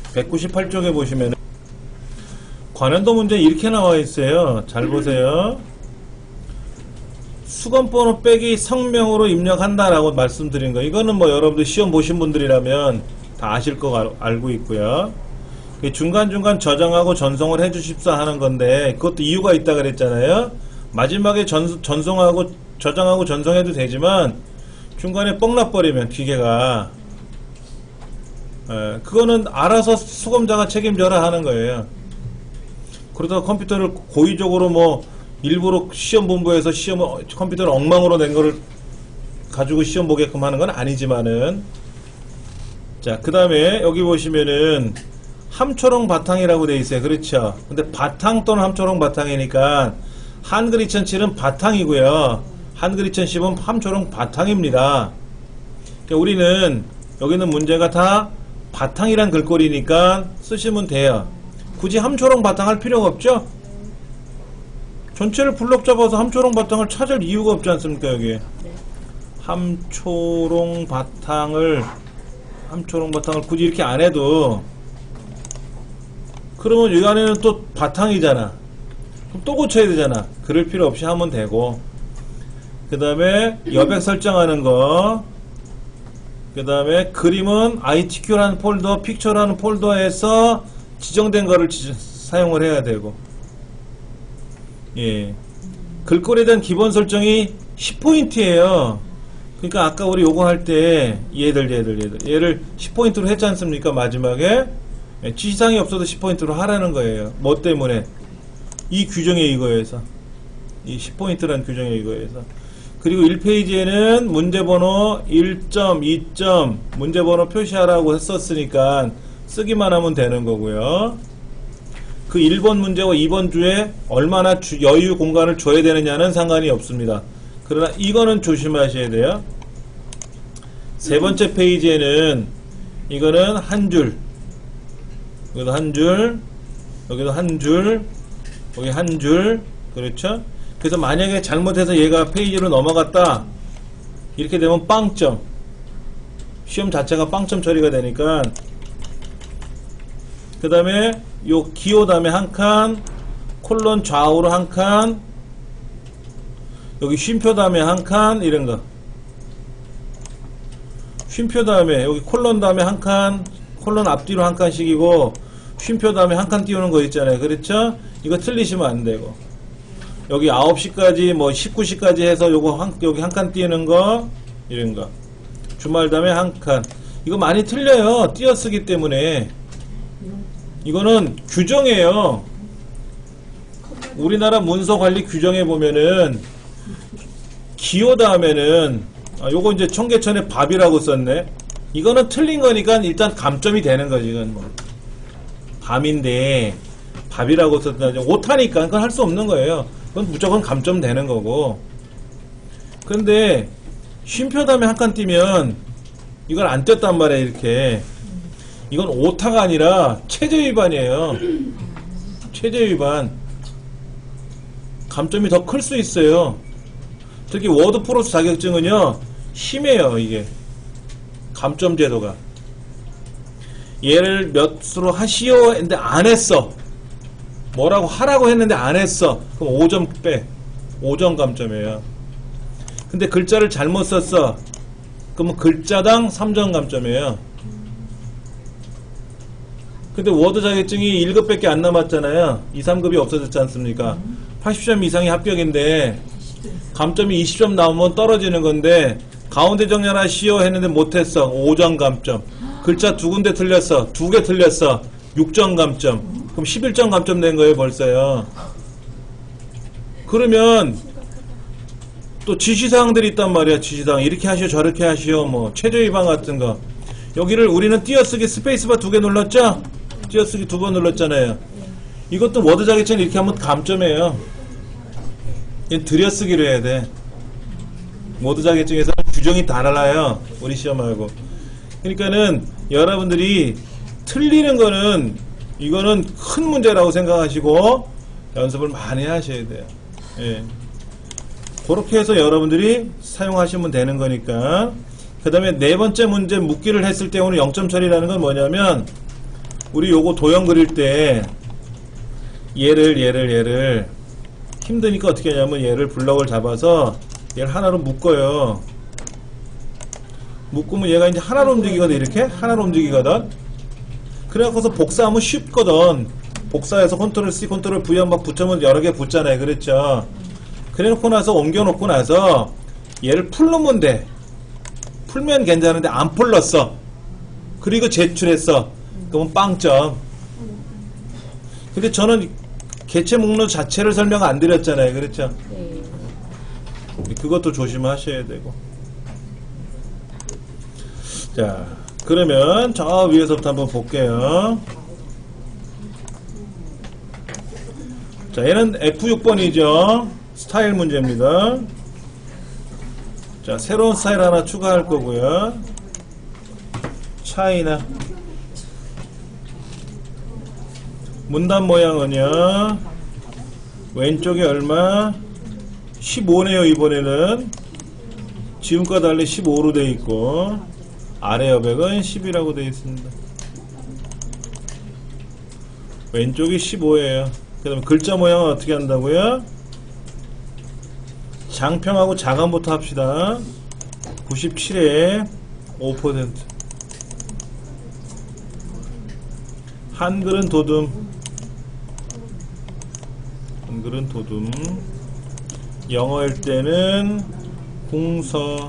관련도 문제 이렇게 나와 있어요. 잘 보세요. 수건번호 빼기 성명으로 입력한다라고 말씀드린 거. 이거는 뭐 여러분들 시험 보신 분들이라면 다 아실 거 알고 있고요. 중간중간 저장하고 전송을 해주십사 하는 건데, 그것도 이유가 있다 그랬잖아요. 마지막에 저장하고 전송해도 되지만 중간에 뻥 나버리면 기계가, 그거는 알아서 수검자가 책임져라 하는 거예요. 그러다가 컴퓨터를 고의적으로 뭐 일부러 시험본부에서 컴퓨터를 엉망으로 낸 거를 가지고 시험 보게끔 하는 건 아니지만은. 자, 그 다음에 여기 보시면은 함초롱 바탕이라고 돼 있어요. 그렇죠? 근데 바탕 또는 함초롱 바탕이니까 한글 2007은 바탕이고요. 한글 2010은 함초롱 바탕입니다. 그러니까 우리는 여기는 문제가 다 바탕이란 글꼴이니까 쓰시면 돼요. 굳이 함초롱 바탕 할 필요가 없죠? 전체를 블록 잡아서 함초롱 바탕을 찾을 이유가 없지 않습니까? 여기 함초롱 바탕을 굳이 이렇게 안 해도, 그러면 이 안에는 또 바탕이잖아. 그럼 또 고쳐야 되잖아. 그럴 필요 없이 하면 되고, 그 다음에 여백 설정하는 거, 그 다음에 그림은 ITQ라는 폴더, 픽처라는 폴더에서 지정된 거를 사용을 해야 되고, 예. 글꼴에 대한 기본 설정이 10포인트예요. 그러니까 아까 우리 요거 할 때 얘를 10포인트로 했지 않습니까? 마지막에 지시사항이 없어도 10포인트로 하라는 거예요. 뭐 때문에? 이 규정에 의거해서, 이 10포인트라는 규정에 의거해서. 그리고 1페이지에는 문제번호 1점, 2점 문제번호 표시하라고 했었으니까 쓰기만 하면 되는 거고요. 그 1번 문제와 2번 주에 얼마나 여유 공간을 줘야 되느냐는 상관이 없습니다. 그러나 이거는 조심하셔야 돼요. 세 번째 페이지에는 이거는 한 줄, 여기도 한 줄, 여기도 한 줄, 여기 한 줄, 그렇죠? 그래서 만약에 잘못해서 얘가 페이지로 넘어갔다, 이렇게 되면 빵점, 시험 자체가 빵점 처리가 되니까. 그 다음에 요 기호 다음에 한 칸, 콜론 좌우로 한 칸, 여기 쉼표 다음에 한 칸, 이런 거. 쉼표 다음에 여기 콜론 다음에 한 칸, 콜론 앞뒤로 한 칸씩이고, 쉼표 다음에 한 칸 띄우는 거 있잖아요. 그렇죠? 이거 틀리시면 안 되고, 여기 9시까지 뭐 19시까지 해서 요거 여기 한 칸 띄우는 거, 이런 거. 주말 다음에 한 칸. 이거 많이 틀려요. 띄어쓰기 때문에. 이거는 규정이에요. 우리나라 문서관리 규정에 보면은 기호 다음에는, 요거 이제 청계천에 밥이라고 썼네. 이거는 틀린 거니까 일단 감점이 되는 거지. 이건 뭐 밤인데 밥이라고 썼다. 오타니까 그건 할 수 없는 거예요. 그건 무조건 감점 되는 거고. 그런데 쉼표 다음에 한 칸 띄면 이걸 안 띄었단 말이야. 이렇게. 이건 오타가 아니라 체제 위반이에요. 체제 위반. 감점이 더 클 수 있어요. 특히 워드 프로스 자격증은요, 심해요. 이게 감점 제도가. 얘를 몇 수로 하시오 했는데 안 했어. 뭐라고 하라고 했는데 안 했어. 그럼 5점 빼. 5점 감점이에요. 근데 글자를 잘못 썼어. 그러면 글자당 3점 감점이에요. 근데 워드 자격증이 1급밖에 안 남았잖아요. 2, 3급이 없어졌지 않습니까? 80점 이상이 합격인데 감점이 20점 나오면 떨어지는 건데, 가운데 정렬하시오 했는데 못했어. 5점 감점. 글자 두 군데 틀렸어. 2개 틀렸어. 6점 감점. 그럼 11점 감점 된 거예요 벌써요. 그러면 또 지시사항들이 있단 말이야. 지시사항 이렇게 하시오 저렇게 하시오 뭐 최저위반 같은 거. 여기를 우리는 띄어쓰기 스페이스바 2개 눌렀죠? 띄어쓰기 2번 눌렀잖아요. 이것도 워드 자격증 이렇게 하면 감점이에요. 얘는 들여쓰기로 해야 돼. 워드 자격증에서 규정이 다 달라요. 우리 시험하고. 그러니까는 여러분들이 틀리는 거는 이거는 큰 문제라고 생각하시고 연습을 많이 하셔야 돼요. 예. 그렇게 해서 여러분들이 사용하시면 되는 거니까. 그 다음에 네 번째 문제 묻기를 했을 때 오늘 0점 처리라는 건 뭐냐면 우리 요거 도형 그릴 때 얘를 힘드니까 어떻게 하냐면 얘를 블럭을 잡아서 얘를 하나로 묶어요. 묶으면 얘가 이제 하나로 움직이거든. 이렇게 하나로 움직이거든. 그래갖고서 복사하면 쉽거든. 복사해서 컨트롤 C 컨트롤 V 막 붙이면 여러 개 붙잖아요. 그렇죠? 그래놓고 나서 옮겨놓고 나서 얘를 풀면 돼. 풀면 괜찮은데 안 풀렀어. 그리고 제출했어. 그러면 빵점. 근데 저는 개체 목록 자체를 설명 안 드렸잖아요. 그렇죠? 네. 그것도 조심하셔야 되고. 자, 그러면 저 위에서부터 한번 볼게요. 자, 얘는 F6번이죠. 스타일 문제입니다. 자, 새로운 스타일 하나 추가할 거고요. 차이나 문단 모양은요. 왼쪽이 얼마? 15네요. 이번에는 지금과 달리 15로 되어 있고 아래 여백은 10이라고 되어 있습니다. 왼쪽이 15예요. 그 다음에 글자 모양은 어떻게 한다고요? 장평하고 자감부터 합시다. 97에 5%. 한글은 도둠. 한글은 도둠. 영어일 때는 궁서.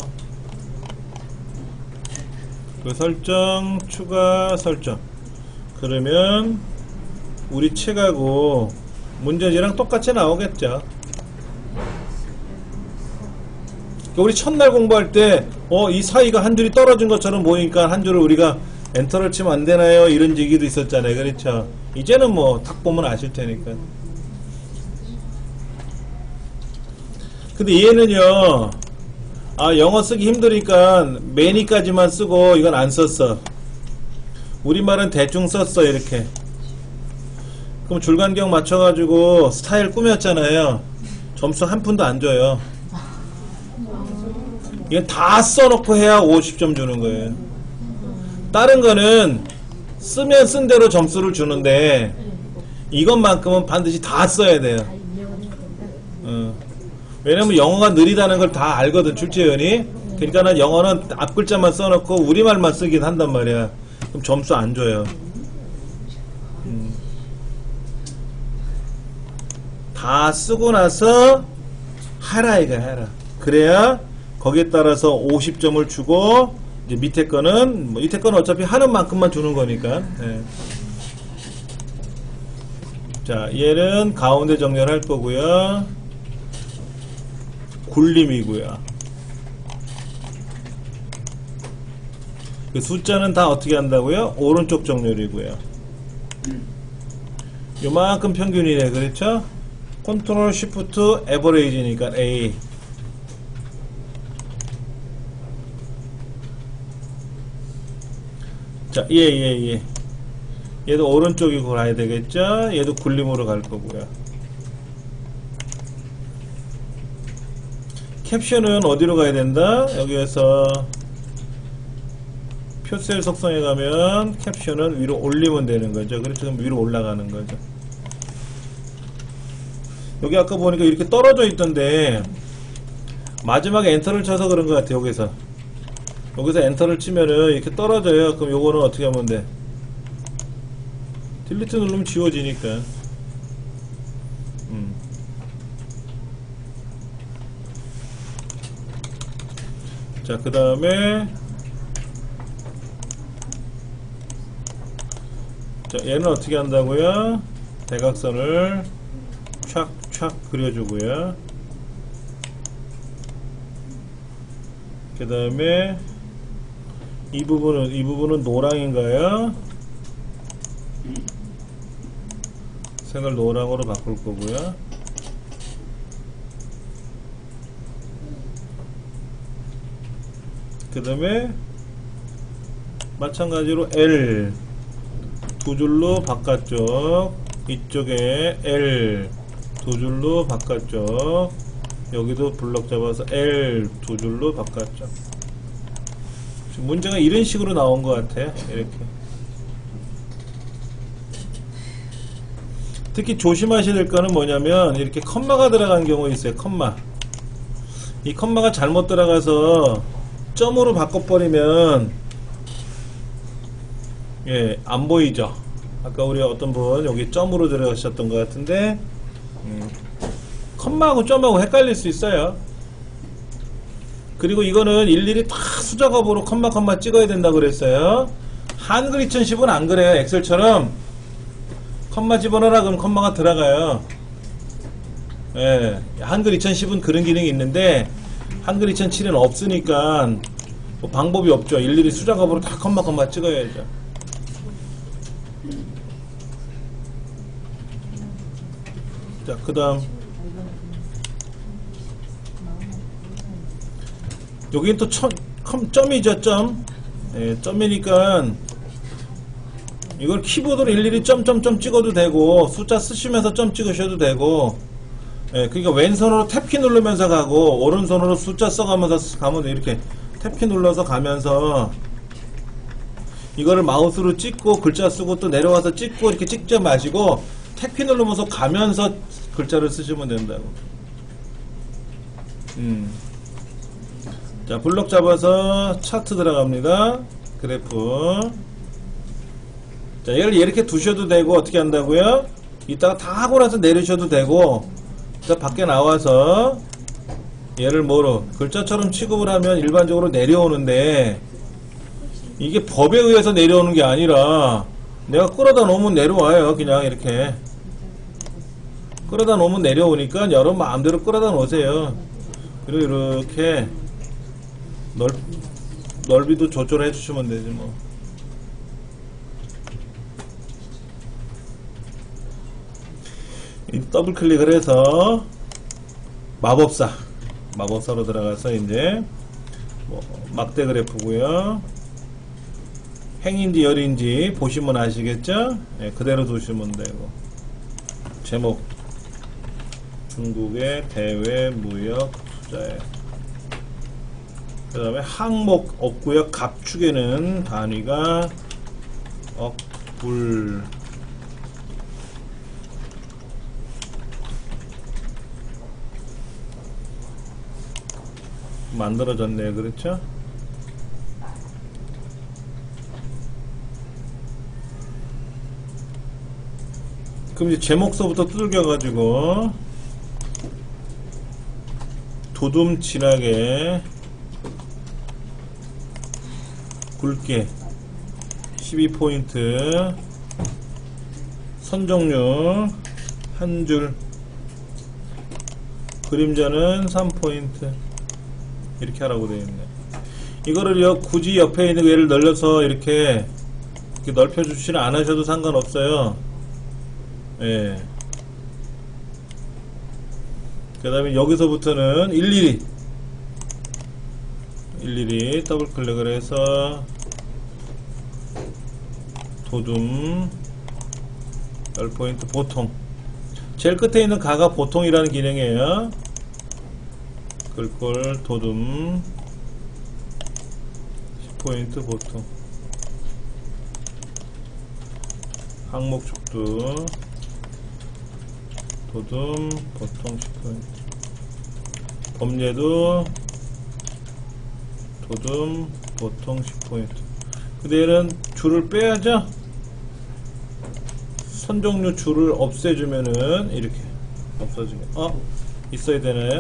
그 설정, 추가 설정. 그러면 우리 책하고 문제지랑 똑같이 나오겠죠. 우리 첫날 공부할 때 이 사이가 한 줄이 떨어진 것처럼 보이니까 한 줄을 우리가 엔터를 치면 안 되나요? 이런 얘기도 있었잖아요. 그렇죠? 이제는 뭐 딱 보면 아실 테니까. 근데 얘는요, 영어 쓰기 힘드니까 매니까지만 쓰고 이건 안 썼어. 우리말은 대충 썼어. 이렇게. 그럼 줄간격 맞춰가지고 스타일 꾸몄잖아요. 점수 한 푼도 안 줘요. 이건 다 써놓고 해야 50점 주는 거예요. 다른 거는 쓰면 쓴 대로 점수를 주는데 이것만큼은 반드시 다 써야 돼요. 왜냐면 영어가 느리다는 걸 다 알거든, 출제위원이. 그러니까 영어는 앞 글자만 써놓고 우리말만 쓰긴 한단 말이야. 그럼 점수 안 줘요. 다 쓰고 나서 하라 이거 해라. 그래야 거기에 따라서 50점을 주고 이제 밑에 거는 밑에 거는 어차피 하는 만큼만 주는 거니까. 네. 자, 얘는 가운데 정렬할 거고요. 굴림이고요. 그 숫자는 다 어떻게 한다고요? 오른쪽 정렬이고요. 요만큼 평균이네. 그렇죠? 컨트롤 쉬프트 에버레이지니까 A. 자, 예. 얘도 오른쪽이고 가야 되겠죠? 얘도 굴림으로 갈 거고요. 캡션은 어디로 가야 된다? 여기에서 표셀 속성에 가면 캡션은 위로 올리면 되는 거죠. 그렇죠? 그럼 위로 올라가는 거죠. 여기 아까 보니까 이렇게 떨어져 있던데 마지막에 엔터를 쳐서 그런 것 같아요. 여기서 엔터를 치면은 이렇게 떨어져요. 그럼 요거는 어떻게 하면 돼? 딜리트 누르면 지워지니까. 자, 그 다음에 자, 얘는 어떻게 한다고요? 대각선을 촥촥 그려주고요. 그 다음에 이 부분은 노랑인가요? 색을 노랑으로 바꿀 거고요. 그 다음에 마찬가지로 L 두 줄로 바깥쪽, 이쪽에 L 두 줄로 바깥쪽, 여기도 블럭 잡아서 L 두 줄로 바깥쪽. 문제가 이런 식으로 나온 것 같아요. 이렇게. 특히 조심하셔야 될 거는 뭐냐면 이렇게 컴마가 들어간 경우 있어요. 컴마. 이 컴마가 잘못 들어가서 점으로 바꿔버리면 예, 안 보이죠. 아까 우리 어떤 분 여기 점으로 들어가셨던 것 같은데 컴마하고 점하고 헷갈릴 수 있어요. 그리고 이거는 일일이 다 수작업으로 컴마 찍어야 된다고 그랬어요. 한글 2010은 안 그래요. 엑셀처럼 컴마 집어넣으라 그러면 컴마가 들어가요. 예, 한글 2010은 그런 기능이 있는데 한글 2007은 없으니까 뭐 방법이 없죠. 일일이 수작업으로 다 컴마 찍어야죠. 자, 그 다음 여긴 또 점이죠. 점. 예, 점이니까 이걸 키보드로 일일이 점점점 찍어도 되고 숫자 쓰시면서 점 찍으셔도 되고, 예, 그러니까 왼손으로 탭키 누르면서 가고 오른손으로 숫자 써가면서 가면 이렇게 탭키 눌러서 가면서 이거를 마우스로 찍고 글자 쓰고 또 내려와서 찍고 이렇게 찍지 마시고 탭키 누르면서 가면서 글자를 쓰시면 된다고. 자, 블럭 잡아서 차트 들어갑니다. 그래프. 자, 얘를 이렇게 두셔도 되고 어떻게 한다고요? 이따가 다 하고 나서 내리셔도 되고, 자, 밖에 나와서 얘를 뭐로 글자처럼 취급을 하면 일반적으로 내려오는데 이게 법에 의해서 내려오는 게 아니라 내가 끌어다 놓으면 내려와요. 그냥 이렇게 끌어다 놓으면 내려오니까 여러분 마음대로 끌어다 놓으세요. 그리고 이렇게 넓이도 조절해 주시면 되지 뭐. 더블 클릭을 해서 마법사로 들어가서 이제 뭐 막대 그래프고요. 행인지 열인지 보시면 아시겠죠? 네, 그대로 두시면 되고. 제목 중국의 대외 무역 투자에. 그 다음에 항목 없고요. 갑축에는 단위가 억불. 만들어졌네요. 그렇죠? 그럼 이제 제목서부터 두들겨가지고 두둠진하게 굵게 12포인트 선종류 한 줄, 그림자는 3포인트 이렇게 하라고 되어 있네. 이거를요 굳이 옆에 있는 얘를 늘려서 이렇게 넓혀 주시는 안 하셔도 상관없어요. 예. 그 다음에 여기서부터는 일일이 더블 클릭을 해서 도둠 10포인트 보통, 제일 끝에 있는 가가 보통이라는 기능이에요. 글꼴 도둠 10포인트 보통, 항목 축두 도둠 보통 10포인트, 범례도 도둠 보통 10포인트. 근데 얘는 줄을 빼야죠. 선종류 줄을 없애주면은 이렇게 없어지면 있어야 되나요?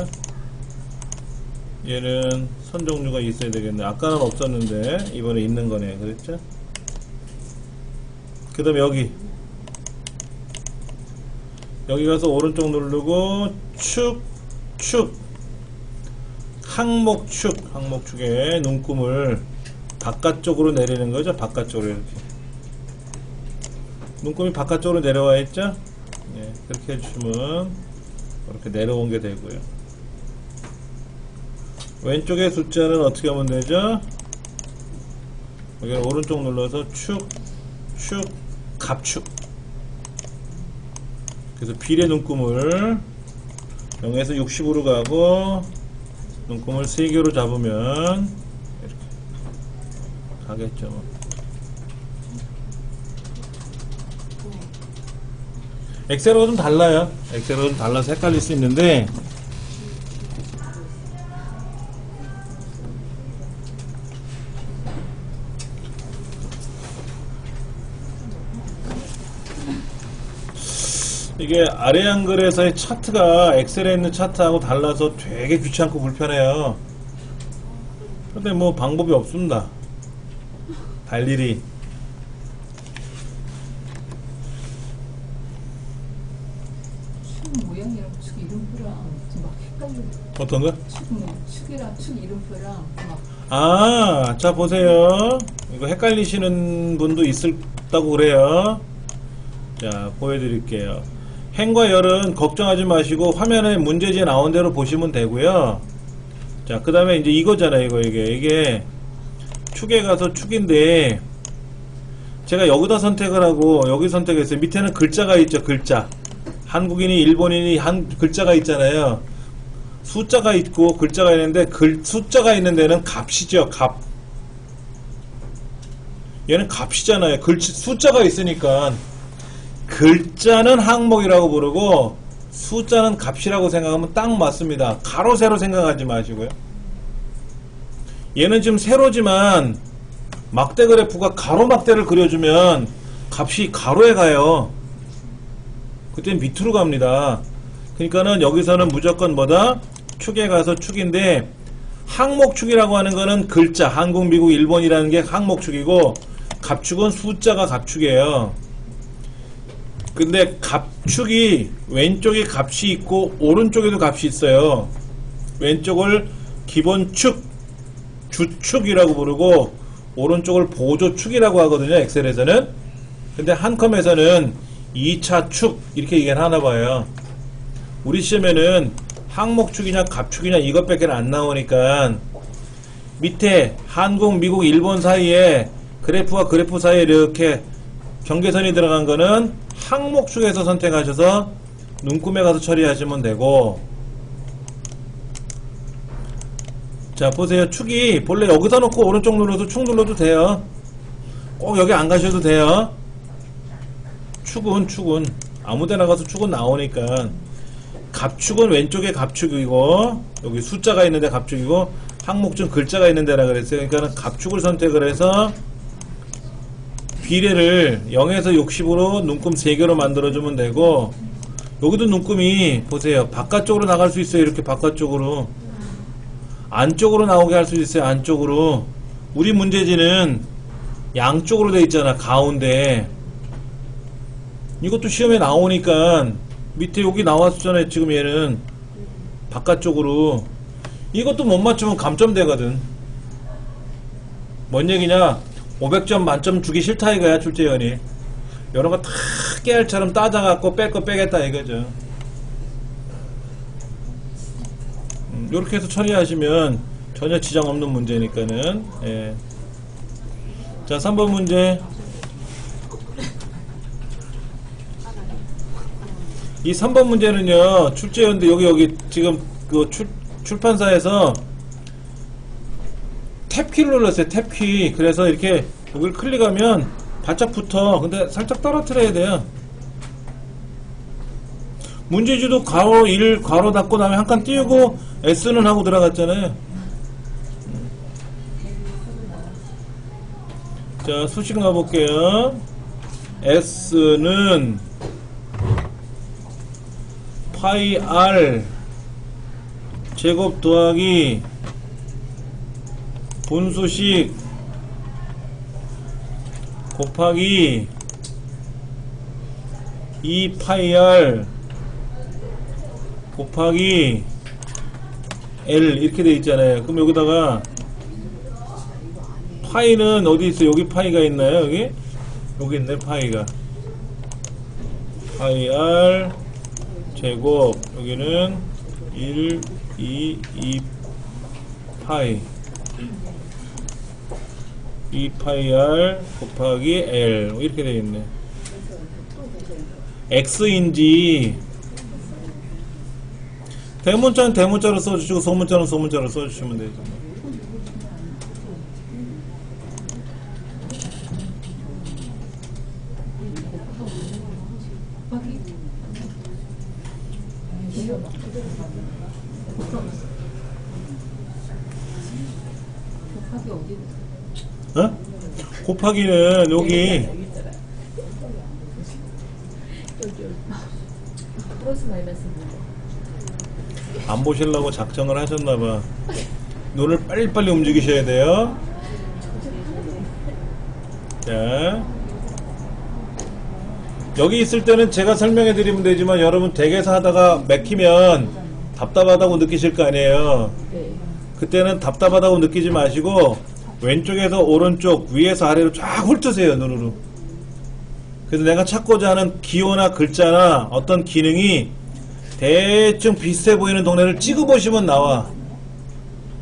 얘는 선종류가 있어야 되겠네. 아까는 없었는데 이번에 있는 거네. 그랬죠? 그 다음에 여기 가서 오른쪽 누르고 축 항목축의 눈금을 바깥쪽으로 내리는 거죠. 바깥쪽으로 이렇게. 눈금이 바깥쪽으로 내려와 있죠. 네, 그렇게 해주시면 이렇게 내려온 게 되고요. 왼쪽의 숫자는 어떻게 하면 되죠? 여기 오른쪽 눌러서 축, 갑축. 그래서 비례 눈금을 0에서 60으로 가고 눈금을 3개로 잡으면 이렇게 가겠죠. 엑셀하고 좀 달라요. 엑셀하고 좀 달라서 헷갈릴 수 있는데 이게 아래 한글에서의 차트가 엑셀에 있는 차트하고 달라서 되게 귀찮고 불편해요. 근데 뭐 방법이 없습니다. 달일이. 축 모양이랑 축 이름표랑 막 헷갈려. 어떤 거? 축이랑 축 이름표랑 막. 아, 자 보세요. 이거 헷갈리시는 분도 있다고 그래요. 자, 보여드릴게요. 행과 열은 걱정하지 마시고 화면에 문제지에 나온 대로 보시면 되고요. 자, 그 다음에 이제 이거잖아요. 이게 축에 가서 축인데 제가 여기다 선택을 하고 여기 선택했어요. 밑에는 글자가 있죠. 글자. 한국인이 일본인이 글자가 있잖아요. 숫자가 있고 글자가 있는데 숫자가 있는 데는 값이죠. 값. 얘는 값이잖아요. 숫자가 있으니까 글자는 항목이라고 부르고 숫자는 값이라고 생각하면 딱 맞습니다. 가로 세로 생각하지 마시고요. 얘는 지금 세로지만 막대 그래프가 가로막대를 그려주면 값이 가로에 가요. 그때는 밑으로 갑니다. 그러니까는 여기서는 무조건 뭐다? 축에 가서 축인데 항목축이라고 하는 거는 글자, 한국, 미국, 일본이라는 게 항목축이고 갑축은 숫자가 갑축이에요. 근데 갑축이 왼쪽에 값이 있고 오른쪽에도 값이 있어요. 왼쪽을 기본축, 주축이라고 부르고 오른쪽을 보조축이라고 하거든요. 엑셀에서는. 근데 한컴에서는 2차 축 이렇게 얘기를 하나 봐요. 우리 시험에는 항목축이냐 갑축이냐 이것밖에 안 나오니까 밑에 한국, 미국, 일본 사이에 그래프와 그래프 사이에 이렇게 경계선이 들어간 거는 항목축에서 선택하셔서 눈금에 가서 처리하시면 되고, 자 보세요. 축이 본래 여기다 놓고 오른쪽 눌러도 축 눌러도 돼요. 꼭 여기 안 가셔도 돼요. 축은 아무데나 가서 축은 나오니까. 갑축은 왼쪽에 갑축이고 여기 숫자가 있는데 갑축이고 항목축은 글자가 있는 데라 그랬어요. 그러니까 갑축을 선택을 해서 비례를 0에서 60으로 눈금 3개로 만들어주면 되고, 여기도 눈금이 보세요. 바깥쪽으로 나갈 수 있어요. 이렇게 바깥쪽으로. 안쪽으로 나오게 할 수 있어요. 안쪽으로. 우리 문제지는 양쪽으로 돼 있잖아. 가운데. 이것도 시험에 나오니까 밑에 여기 나왔잖아요. 지금 얘는 바깥쪽으로. 이것도 못 맞추면 감점 되거든. 뭔 얘기냐? 500점 만점 주기 싫다 이거야. 출제위원이 여러 거 다 깨알처럼 따져갖고 뺄 거 빼겠다 이거죠. 이렇게 해서 처리하시면 전혀 지장 없는 문제니까는. 예. 자, 3번 문제. 이 3번 문제는요, 출제위원들 여기 지금 그 출판사에서 탭키를 눌렀어요. 탭키. 그래서 이렇게 여기를 클릭하면 바짝 붙어. 근데 살짝 떨어뜨려야 돼요. 문제지도 괄호 1 괄호 닫고 다음에 한 칸 띄우고 S는 하고 들어갔잖아요. 자, 수식 가볼게요. S는 파이 R 제곱 더하기 분수식 곱하기 2파이 R 곱하기 L 이렇게 돼 있잖아요. 그럼 여기다가 파이는 어디 있어? 여기 파이가 있나요? 여기 있네. 파이가 파이 R 제곱, 여기는 1, 2 파이 2 파이 R 곱하기 L 이렇게 되어 있네. X인지 대문자는 대문자로 써주시고 소문자는 소문자로 써주시면 되죠. 곱하기 곱하기 어디? 어? 곱하기는 여기 플러스 마이너스 안 보시려고 작정을 하셨나봐. 눈을 빨리빨리 움직이셔야 돼요. 자, 여기 있을 때는 제가 설명해 드리면 되지만 여러분 댁에서 하다가 맥히면 답답하다고 느끼실 거 아니에요. 네. 그때는 답답하다고 느끼지 마시고 왼쪽에서 오른쪽, 위에서 아래로 쫙 훑으세요, 눈으로. 그래서 내가 찾고자 하는 기호나 글자나 어떤 기능이 대충 비슷해 보이는 동네를 찍어보시면 나와.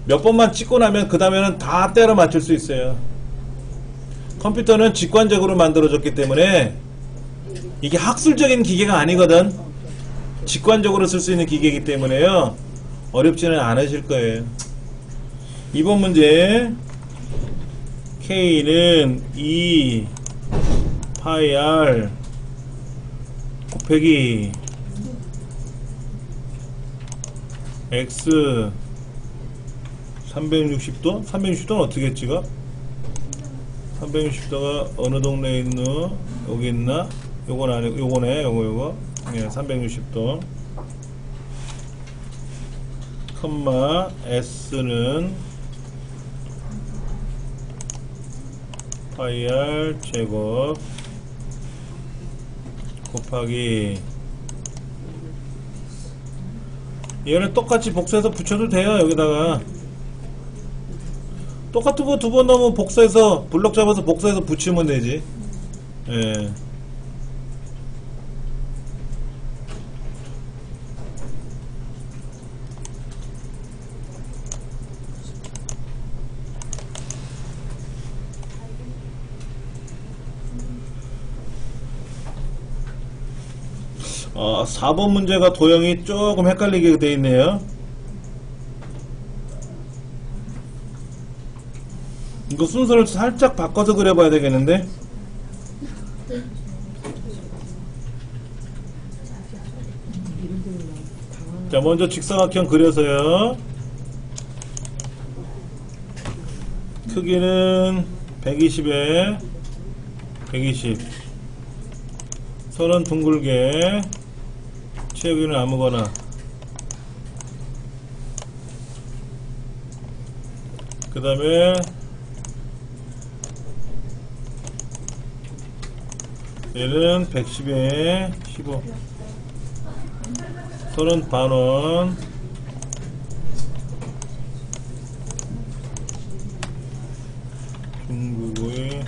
몇 번만 찍고 나면 그 다음에는 다 때려 맞출 수 있어요. 컴퓨터는 직관적으로 만들어졌기 때문에 이게 학술적인 기계가 아니거든. 직관적으로 쓸 수 있는 기계이기 때문에요. 어렵지는 않으실 거예요. 이번 문제 K는 2 파이 R 곱하기 X 360도? 360도는 어떻게 찍어? 360도가 어느 동네에 있노? 여기 있나? 요건 아니고 요거네. 요거 예, 360도 컴마 S는 파이 R 제곱 곱하기 얘를 똑같이 복사해서 붙여도 돼요. 여기다가 똑같은 거 두 번 넣으면 복사해서 블럭 잡아서 복사해서 붙이면 되지. 예. 아, 4번 문제가 도형이 조금 헷갈리게 되어 있네요. 이거 순서를 살짝 바꿔서 그려봐야 되겠는데? 자, 먼저 직사각형 그려서요. 크기는 120에 120. 선은 둥글게, 채우기는 아무거나. 그 다음에 얘는 110에 15. 선은 반원. 중국의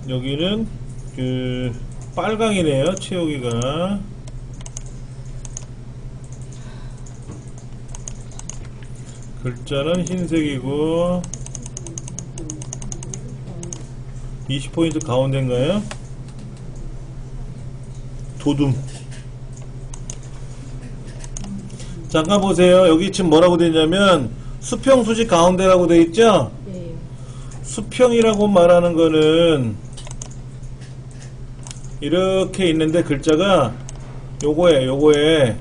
여기는 그 빨강이네요. 채우기가 글자는 흰색이고 20포인트 가운데인가요? 도둠. 잠깐 보세요. 여기 지금 뭐라고 되어 있냐면 수평수직 가운데라고 되어 있죠? 네. 수평이라고 말하는 거는 이렇게 있는데 글자가 요거에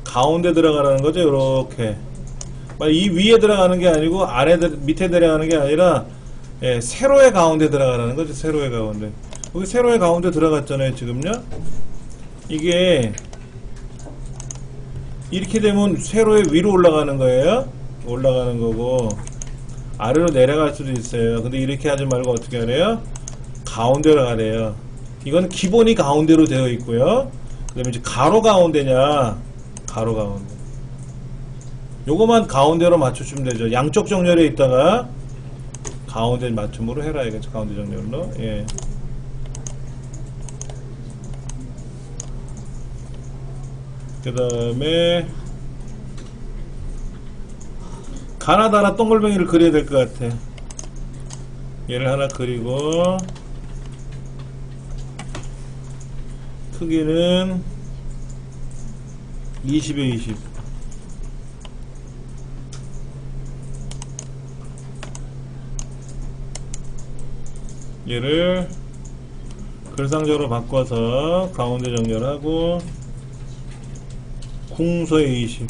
가운데 들어가라는 거죠. 요렇게 이 위에 들어가는 게 아니고 밑에 들어가는 게 아니라 세로의 가운데 들어가라는 거죠. 세로의 가운데. 여기 세로의 가운데 들어갔잖아요. 지금요. 이게 이렇게 되면 세로의 위로 올라가는 거예요. 올라가는 거고 아래로 내려갈 수도 있어요. 근데 이렇게 하지 말고 어떻게 하래요? 가운데로 가래요. 이건 기본이 가운데로 되어 있고요. 그 다음에 이제 가로 가운데냐, 가로 가운데. 요거만 가운데로 맞춰주면 되죠. 양쪽 정렬에 있다가 가운데 맞춤으로 해라 이거죠. 가운데 정렬로. 예. 그 다음에 가나다라 동글뱅이를 그려야 될 것 같아. 얘를 하나 그리고 크기는 20에 20. 얘를 글상자로 바꿔서 가운데 정렬하고 궁서에 20.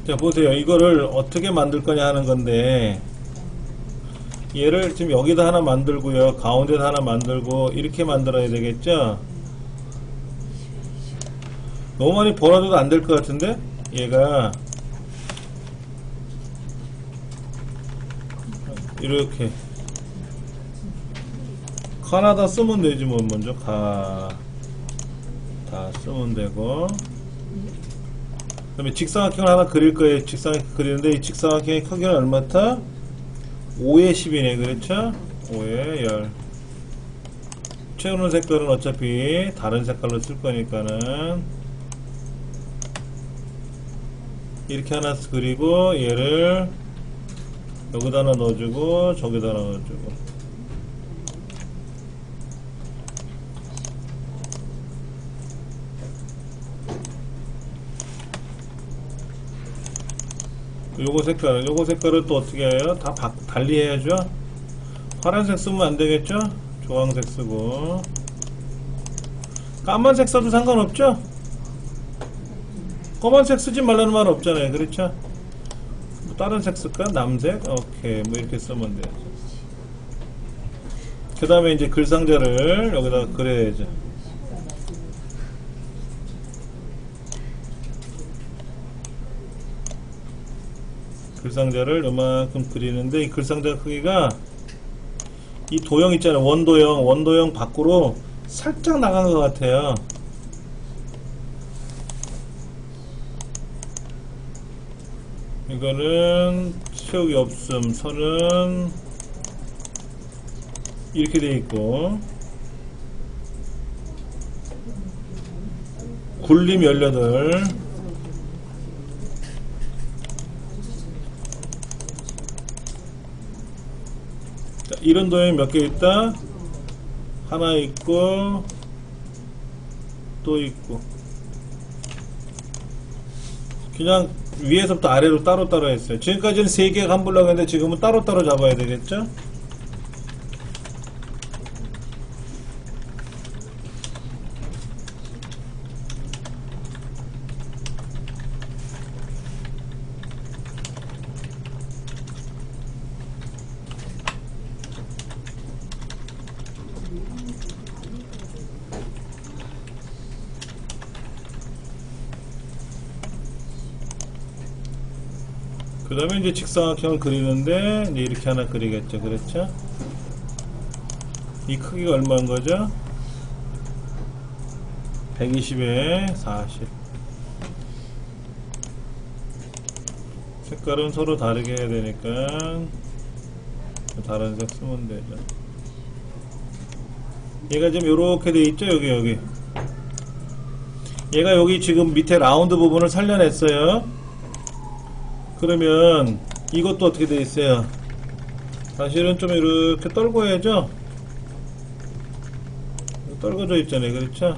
자 보세요. 이거를 어떻게 만들 거냐 하는 건데, 얘를 지금 여기다 하나 만들고요, 가운데다 하나 만들고 이렇게 만들어야 되겠죠. 너무 많이 벌어져도 안 될 것 같은데, 얘가 이렇게 가나다 쓰면 되지 뭐. 먼저 다 쓰면 되고, 그 다음에 직사각형을 하나 그릴 거예요. 직사각형 그리는데 이 직사각형의 크기는 얼마다? 5에 10이네. 그렇죠? 5에 10. 채우는 색깔은 어차피 다른 색깔로 쓸 거니까는 이렇게 하나 그리고 얘를 여기다 하나 넣어주고 저기다 하나 넣어주고. 요거 색깔을 또 어떻게 해요? 다 달리 해야죠. 파란색 쓰면 안 되겠죠? 주황색 쓰고, 까만색 써도 상관없죠? 검은색 쓰지 말라는 말 없잖아요. 그렇죠? 뭐 다른 색 쓸까? 남색? 오케이. 뭐 이렇게 쓰면 돼요. 그 다음에 이제 글상자를 여기다 그려야죠. 글상자를 요만큼 그리는데, 이 글상자 크기가 이 도형 있잖아요. 원도형 밖으로 살짝 나간 것 같아요. 이거는 채우기 없음. 선은 이렇게 돼 있고, 굴림 18. 이런 도형이 몇 개 있다? 하나 있고 또 있고. 그냥 위에서부터 아래로 따로따로 했어요. 지금까지는 3개가 한 블럭 했는데 지금은 따로따로 잡아야 되겠죠? 그 다음에 이제 직사각형을 그리는데 이제 이렇게 하나 그리겠죠. 그렇죠? 이 크기가 얼마인 거죠? 120에 40. 색깔은 서로 다르게 해야 되니까 다른 색 쓰면 되죠. 얘가 지금 요렇게 돼 있죠. 여기 얘가 여기 지금 밑에 라운드 부분을 살려냈어요. 그러면 이것도 어떻게 돼 있어요? 사실은 좀 이렇게 떨고 해야죠. 떨궈져 있잖아요. 그렇죠?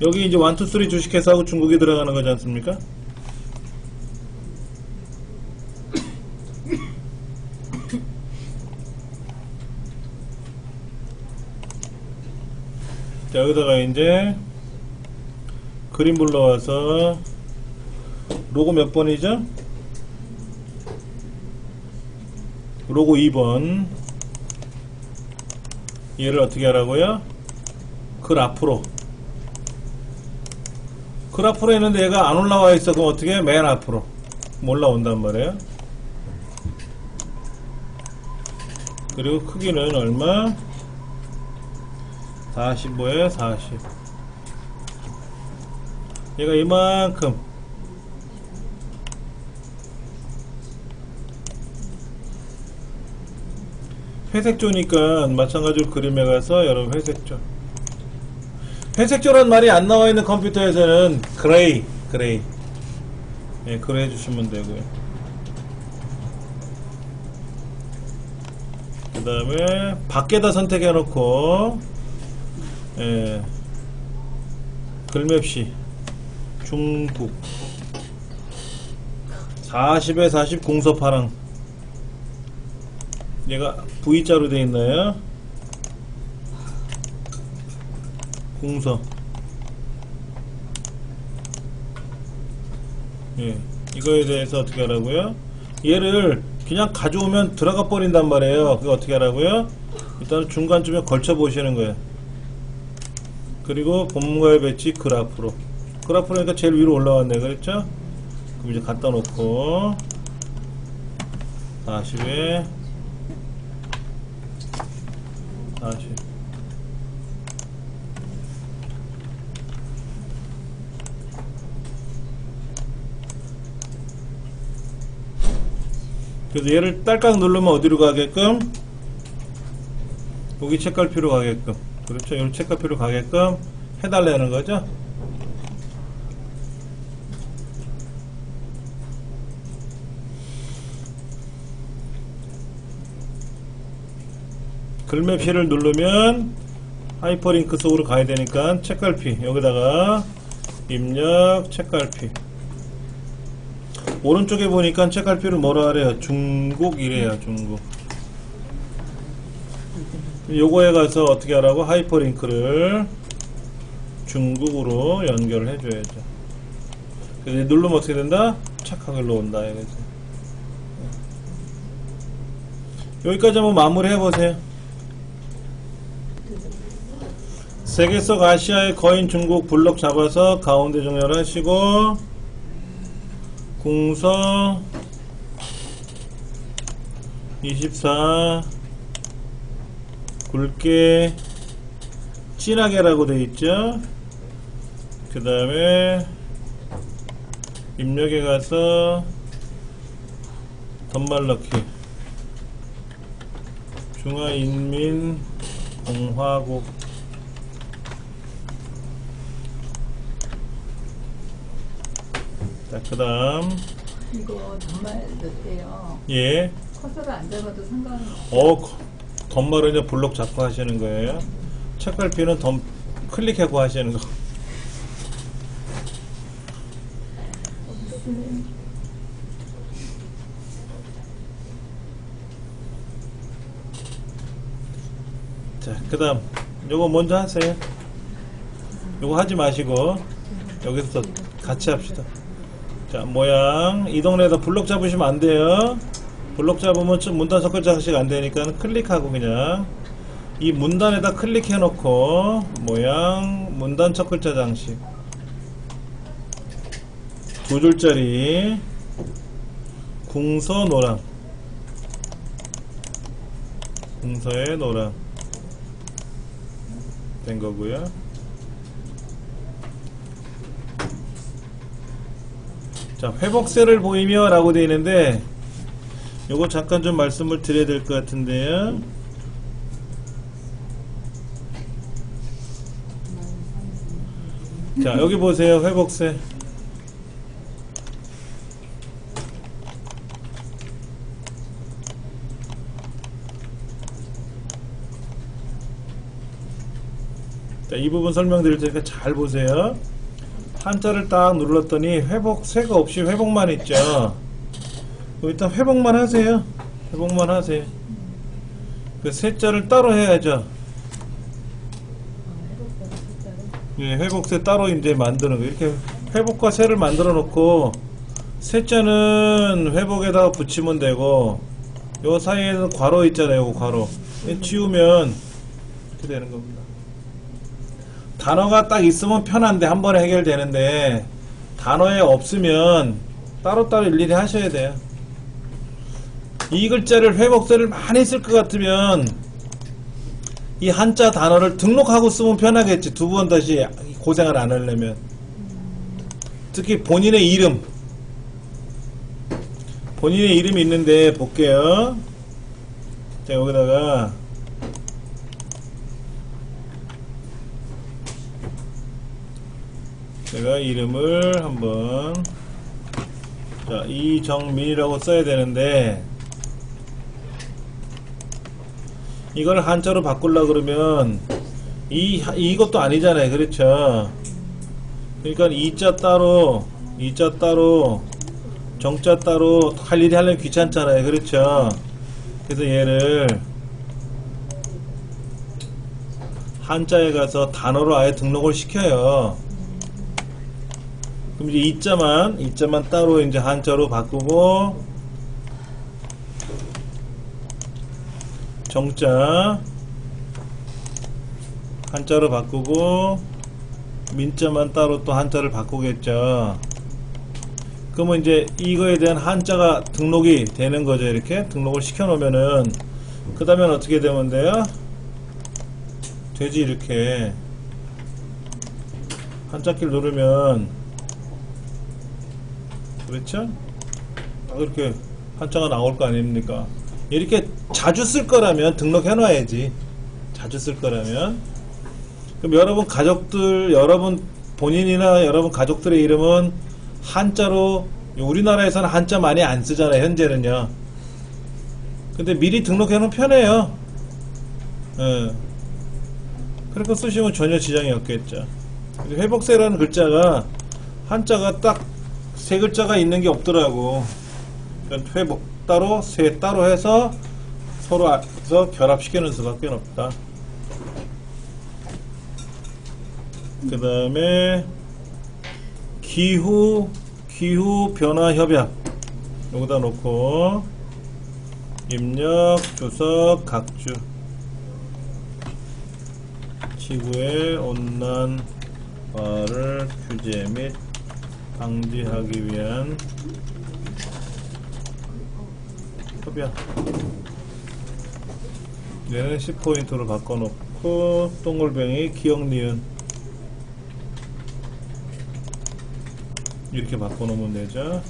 여기 이제 1, 2, 3 주식회사하고 중국이 들어가는 거지 않습니까? 자, 여기다가 이제 그림 불러와서 로고 몇 번이죠? 로고 2번. 얘를 어떻게 하라고요? 글 그래프로 했는데 얘가 안 올라와 있어. 그럼 어떻게 해? 맨 앞으로 올라온단 말이에요. 그리고 크기는 얼마? 45에 40. 얘가 이만큼. 회색조니까 마찬가지로 그림에 가서 여러분 회색조. 회색조란 말이 안 나와 있는 컴퓨터에서는 그레이. 예, 그래 해주시면 되고요. 그 다음에 밖에다 선택해 놓고, 예, 글맵시 중국 40에 40 공서파랑. 얘가 V자로 되어 있나요? 공서. 예, 이거에 대해서 어떻게 하라고요? 얘를 그냥 가져오면 들어가 버린단 말이에요. 그거 어떻게 하라고요? 일단 중간쯤에 걸쳐 보시는 거예요. 그리고 본문과의 배치 그래프로. 그래프로니까 제일 위로 올라왔네, 그랬죠? 그럼 이제 갖다 놓고 40에 40. 그래서 얘를 딸깍 누르면 어디로 가게끔? 여기 책갈피로 가게끔. 그렇죠. 여기 책갈피로 가게끔 해달라는 거죠. 글맵시를 누르면 하이퍼링크 속으로 가야 되니까 책갈피 여기다가 입력 책갈피. 오른쪽에 보니까 책갈피를 뭐라 그래요? 중국이래요. 중국. 요거에 가서 어떻게 하라고? 하이퍼링크를 중국으로 연결을 해줘야죠. 그래서 누르면 어떻게 된다? 착하게 올라온다. 이거지. 여기까지 한번 마무리 해보세요. 세계 속 아시아의 거인 중국 블록 잡아서 가운데 정렬하시고, 공서 24 굵게 진하게라고 되어 있죠. 그 다음에 입력에 가서 덧말 넣기 중화인민공화국. 자, 그 다음 이거 정말 넣을게요. 예. 커서를 안 잡아도 상관은 없어요. 덧말은 이제 블록 잡고 하시는 거예요. 책갈피는 클릭하고 하시는 거. 자, 그 다음 요거 먼저 하세요. 요거 하지 마시고 여기서 같이 합시다. 자, 모양 이 동네에다 블록 잡으시면 안 돼요. 블록 잡으면 문단 첫 글자씩 안 되니까 클릭하고 그냥 이 문단에다 클릭해 놓고 모양 문단 첫 글자 장식 2줄짜리 궁서 노랑, 궁서의 노랑 된 거고요. 자, 회복세를 보이며 라고 되어 있는데 요거 잠깐 좀 말씀을 드려야 될 것 같은데요. 자, 여기 보세요. 회복세. 자, 이 부분 설명드릴 테니까 잘 보세요. 한자를 딱 눌렀더니 회복세가 없이 회복만 있죠. 일단 회복만 하세요. 회복만 하세요. 그 세자를 따로 해야죠. 예, 회복세 따로 이제 만드는 거. 이렇게 회복과 세를 만들어 놓고 세자는 회복에다가 붙이면 되고 요 사이에는 괄호 있잖아요. 요 괄호 지우면 이렇게 되는 겁니다. 단어가 딱 있으면 편한데 한 번에 해결되는데 단어에 없으면 따로따로 일일이 하셔야 돼요. 이 글자를 회복세를 많이 쓸 것 같으면 이 한자 단어를 등록하고 쓰면 편하겠지. 두 번 다시 고생을 안 하려면. 특히 본인의 이름이 있는데 볼게요. 자, 여기다가 제가 이름을 한번, 자, 이정민이라고 써야 되는데 이걸 한자로 바꾸려고 그러면 이것도 아니잖아요. 그렇죠? 그러니까 이자 따로 정자 따로 할 일이 하려면 귀찮잖아요. 그렇죠? 그래서 얘를 한자에 가서 단어로 아예 등록을 시켜요. 그럼 이제 이자만 따로 이제 한자로 바꾸고, 정자 한자로 바꾸고, 민자만 따로 또 한자를 바꾸겠죠. 그러면 이제 이거에 대한 한자가 등록이 되는 거죠. 이렇게 등록을 시켜 놓으면은, 그 다음엔 어떻게 되면 돼요? 되지. 이렇게 한자키를 누르면, 그렇죠? 딱 이렇게 한자가 나올 거 아닙니까? 이렇게 자주 쓸 거라면 등록해 놔야지. 자주 쓸 거라면. 그럼 여러분 가족들, 여러분 본인이나 여러분 가족들의 이름은 한자로, 우리나라에서는 한자 많이 안 쓰잖아요. 현재는요. 근데 미리 등록해 놓으면 편해요. 예. 그러니까 쓰시면 전혀 지장이 없겠죠. 회복세라는 글자가 한자가 딱 세 글자가 있는 게 없더라고. 회복 따로, 세 따로 해서 서로 해서 결합시키는 수밖에 없다. 그 다음에 기후 변화 협약 여기다 놓고, 입력, 주석, 각주, 지구의 온난화를 규제 및 방지하기 위한 협약. 얘는 10포인트로 바꿔놓고, 동글뱅이, 기억, 니은 이렇게 바꿔놓으면 되죠.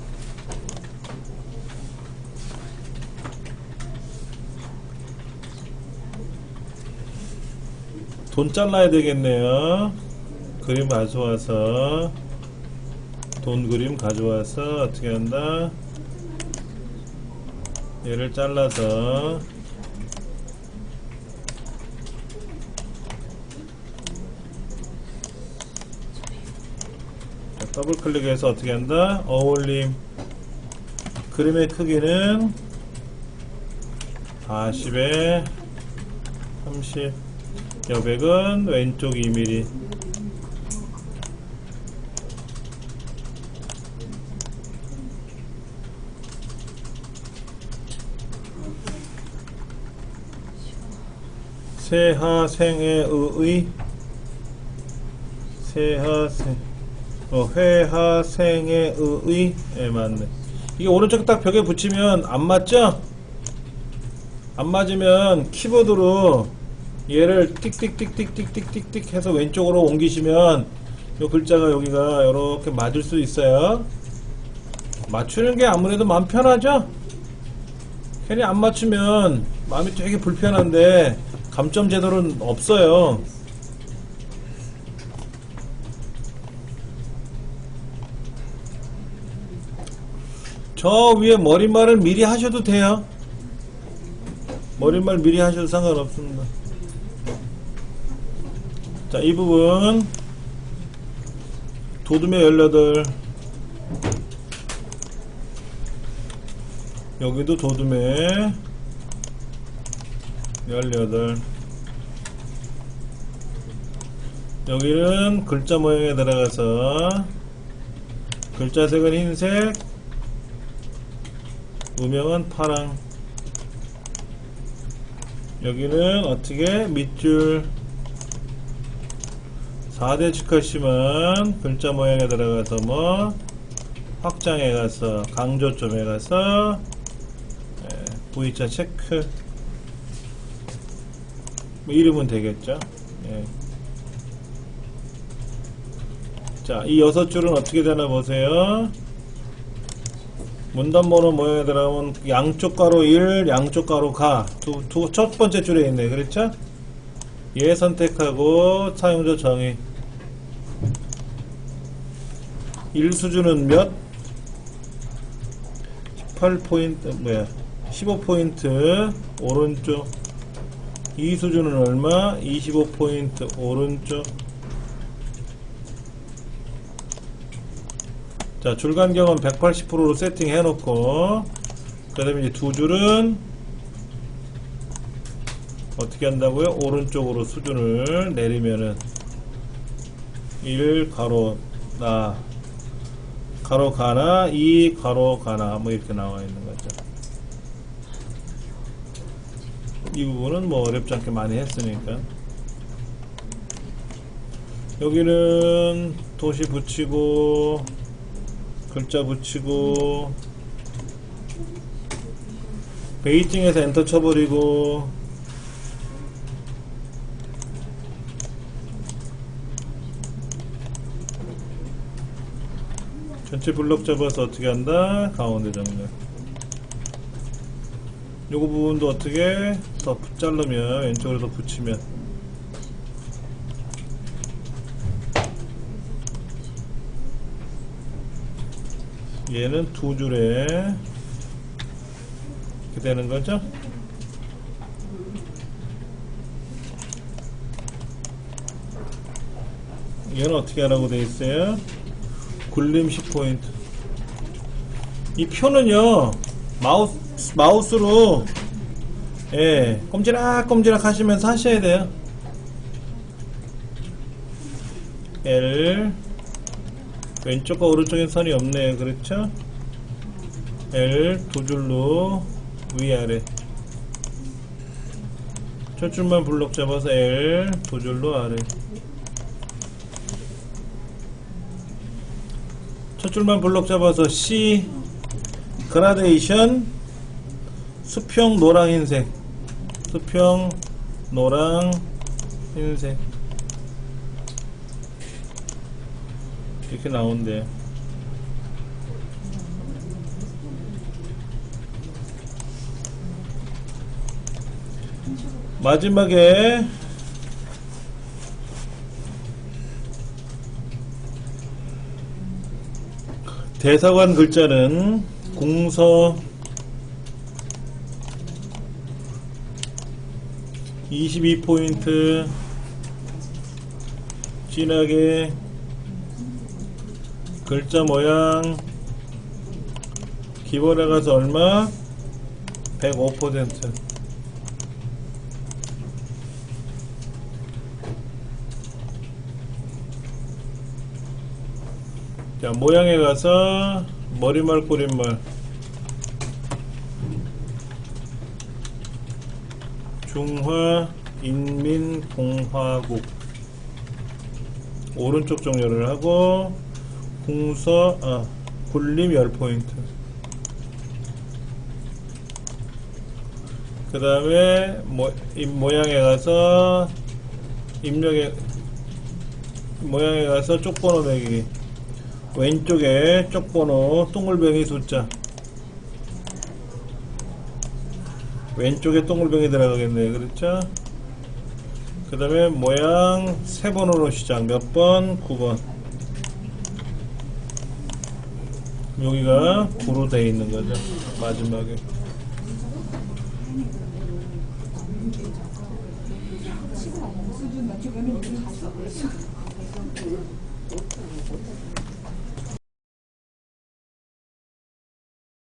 돈 잘라야 되겠네요. 그림 가져와서, 돈 그림 가져와서 어떻게 한다? 얘를 잘라서 더블 클릭해서 어떻게 한다? 어울림. 그림의 크기는 40에 30, 여백은 왼쪽 2mm. 세하생에 의의, 회하생에 의의. 예, 맞네. 이게 오른쪽 딱 벽에 붙이면 안 맞죠? 안 맞으면 키보드로 얘를 띡띡띡띡띡띡띡 해서 왼쪽으로 옮기시면 요 글자가 여기가 이렇게 맞을 수 있어요. 맞추는 게 아무래도 마음 편하죠? 괜히 안 맞추면 마음이 되게 불편한데 감점 제도는 없어요. 저 위에 머릿말을 미리 하셔도 돼요. 머릿말 미리 하셔도 상관없습니다. 자, 이 부분 도둠의 18, 여기도 도둠의 18, 여기는 글자 모양에 들어가서 글자 색은 흰색, 음영은 파랑. 여기는 어떻게 밑줄 4대 직하시면 글자 모양에 들어가서 뭐 확장해 가서 강조점에 가서 V자 체크 뭐 이러면 되겠죠. 예. 자, 이 6줄은 어떻게 되나 보세요. 문단번호 모양에 들어가면 양쪽 가로 1, 양쪽 가로 가. 첫 번째 줄에 있네. 그렇죠? 얘 선택하고 사용자 정의. 1수준은 몇? 18포인트, 뭐야, 15포인트 오른쪽. 2수준은 얼마? 25포인트 오른쪽. 자, 줄간격은 180%로 세팅해 놓고, 그 다음에 이제 두 줄은 어떻게 한다고요? 오른쪽으로 수준을 내리면은 1 가로 나 가로 가나 2 가로 가나 뭐 이렇게 나와 있는 거죠. 이 부분은 뭐 어렵지 않게 많이 했으니까. 여기는 도시 붙이고 글자 붙이고 베이징에서 엔터 쳐버리고 전체 블럭 잡아서 어떻게 한다? 가운데 정렬. 요거 부분도 어떻게 더 자르면 왼쪽으로 더 붙이면 얘는 두 줄에 이렇게 되는 거죠. 얘는 어떻게 하라고 되어 있어요? 굴림 10포인트. 이 표는요 마우스로 예 꼼지락꼼지락 하시면서 하셔야 돼요. L 왼쪽과 오른쪽엔 선이 없네요. 그렇죠? L 두 줄로 위아래 첫 줄만 블록 잡아서 L 두 줄로 아래 첫 줄만 블록 잡아서 C 그라데이션 수평 노랑 흰색 수평 노랑 흰색 이렇게 나온대요. 마지막에 대사관 글자는 공서 22포인트 진하게 글자 모양 기본에 가서 얼마? 105%. 자, 모양에 가서 머리말 꼬릿말 중화인민공화국 오른쪽 정렬을 하고 굴림 10포인트 그 다음에 모양에 가서 모양에 가서 쪽번호 매기기 왼쪽에 쪽번호 동글뱅이 숫자 왼쪽에 동글뱅이 들어가겠네요. 그렇죠? 그 다음에 모양 세 번호로 시작 몇 번? 9번 여기가 9로 되어 있는 거죠. 마지막에 수준 맞추면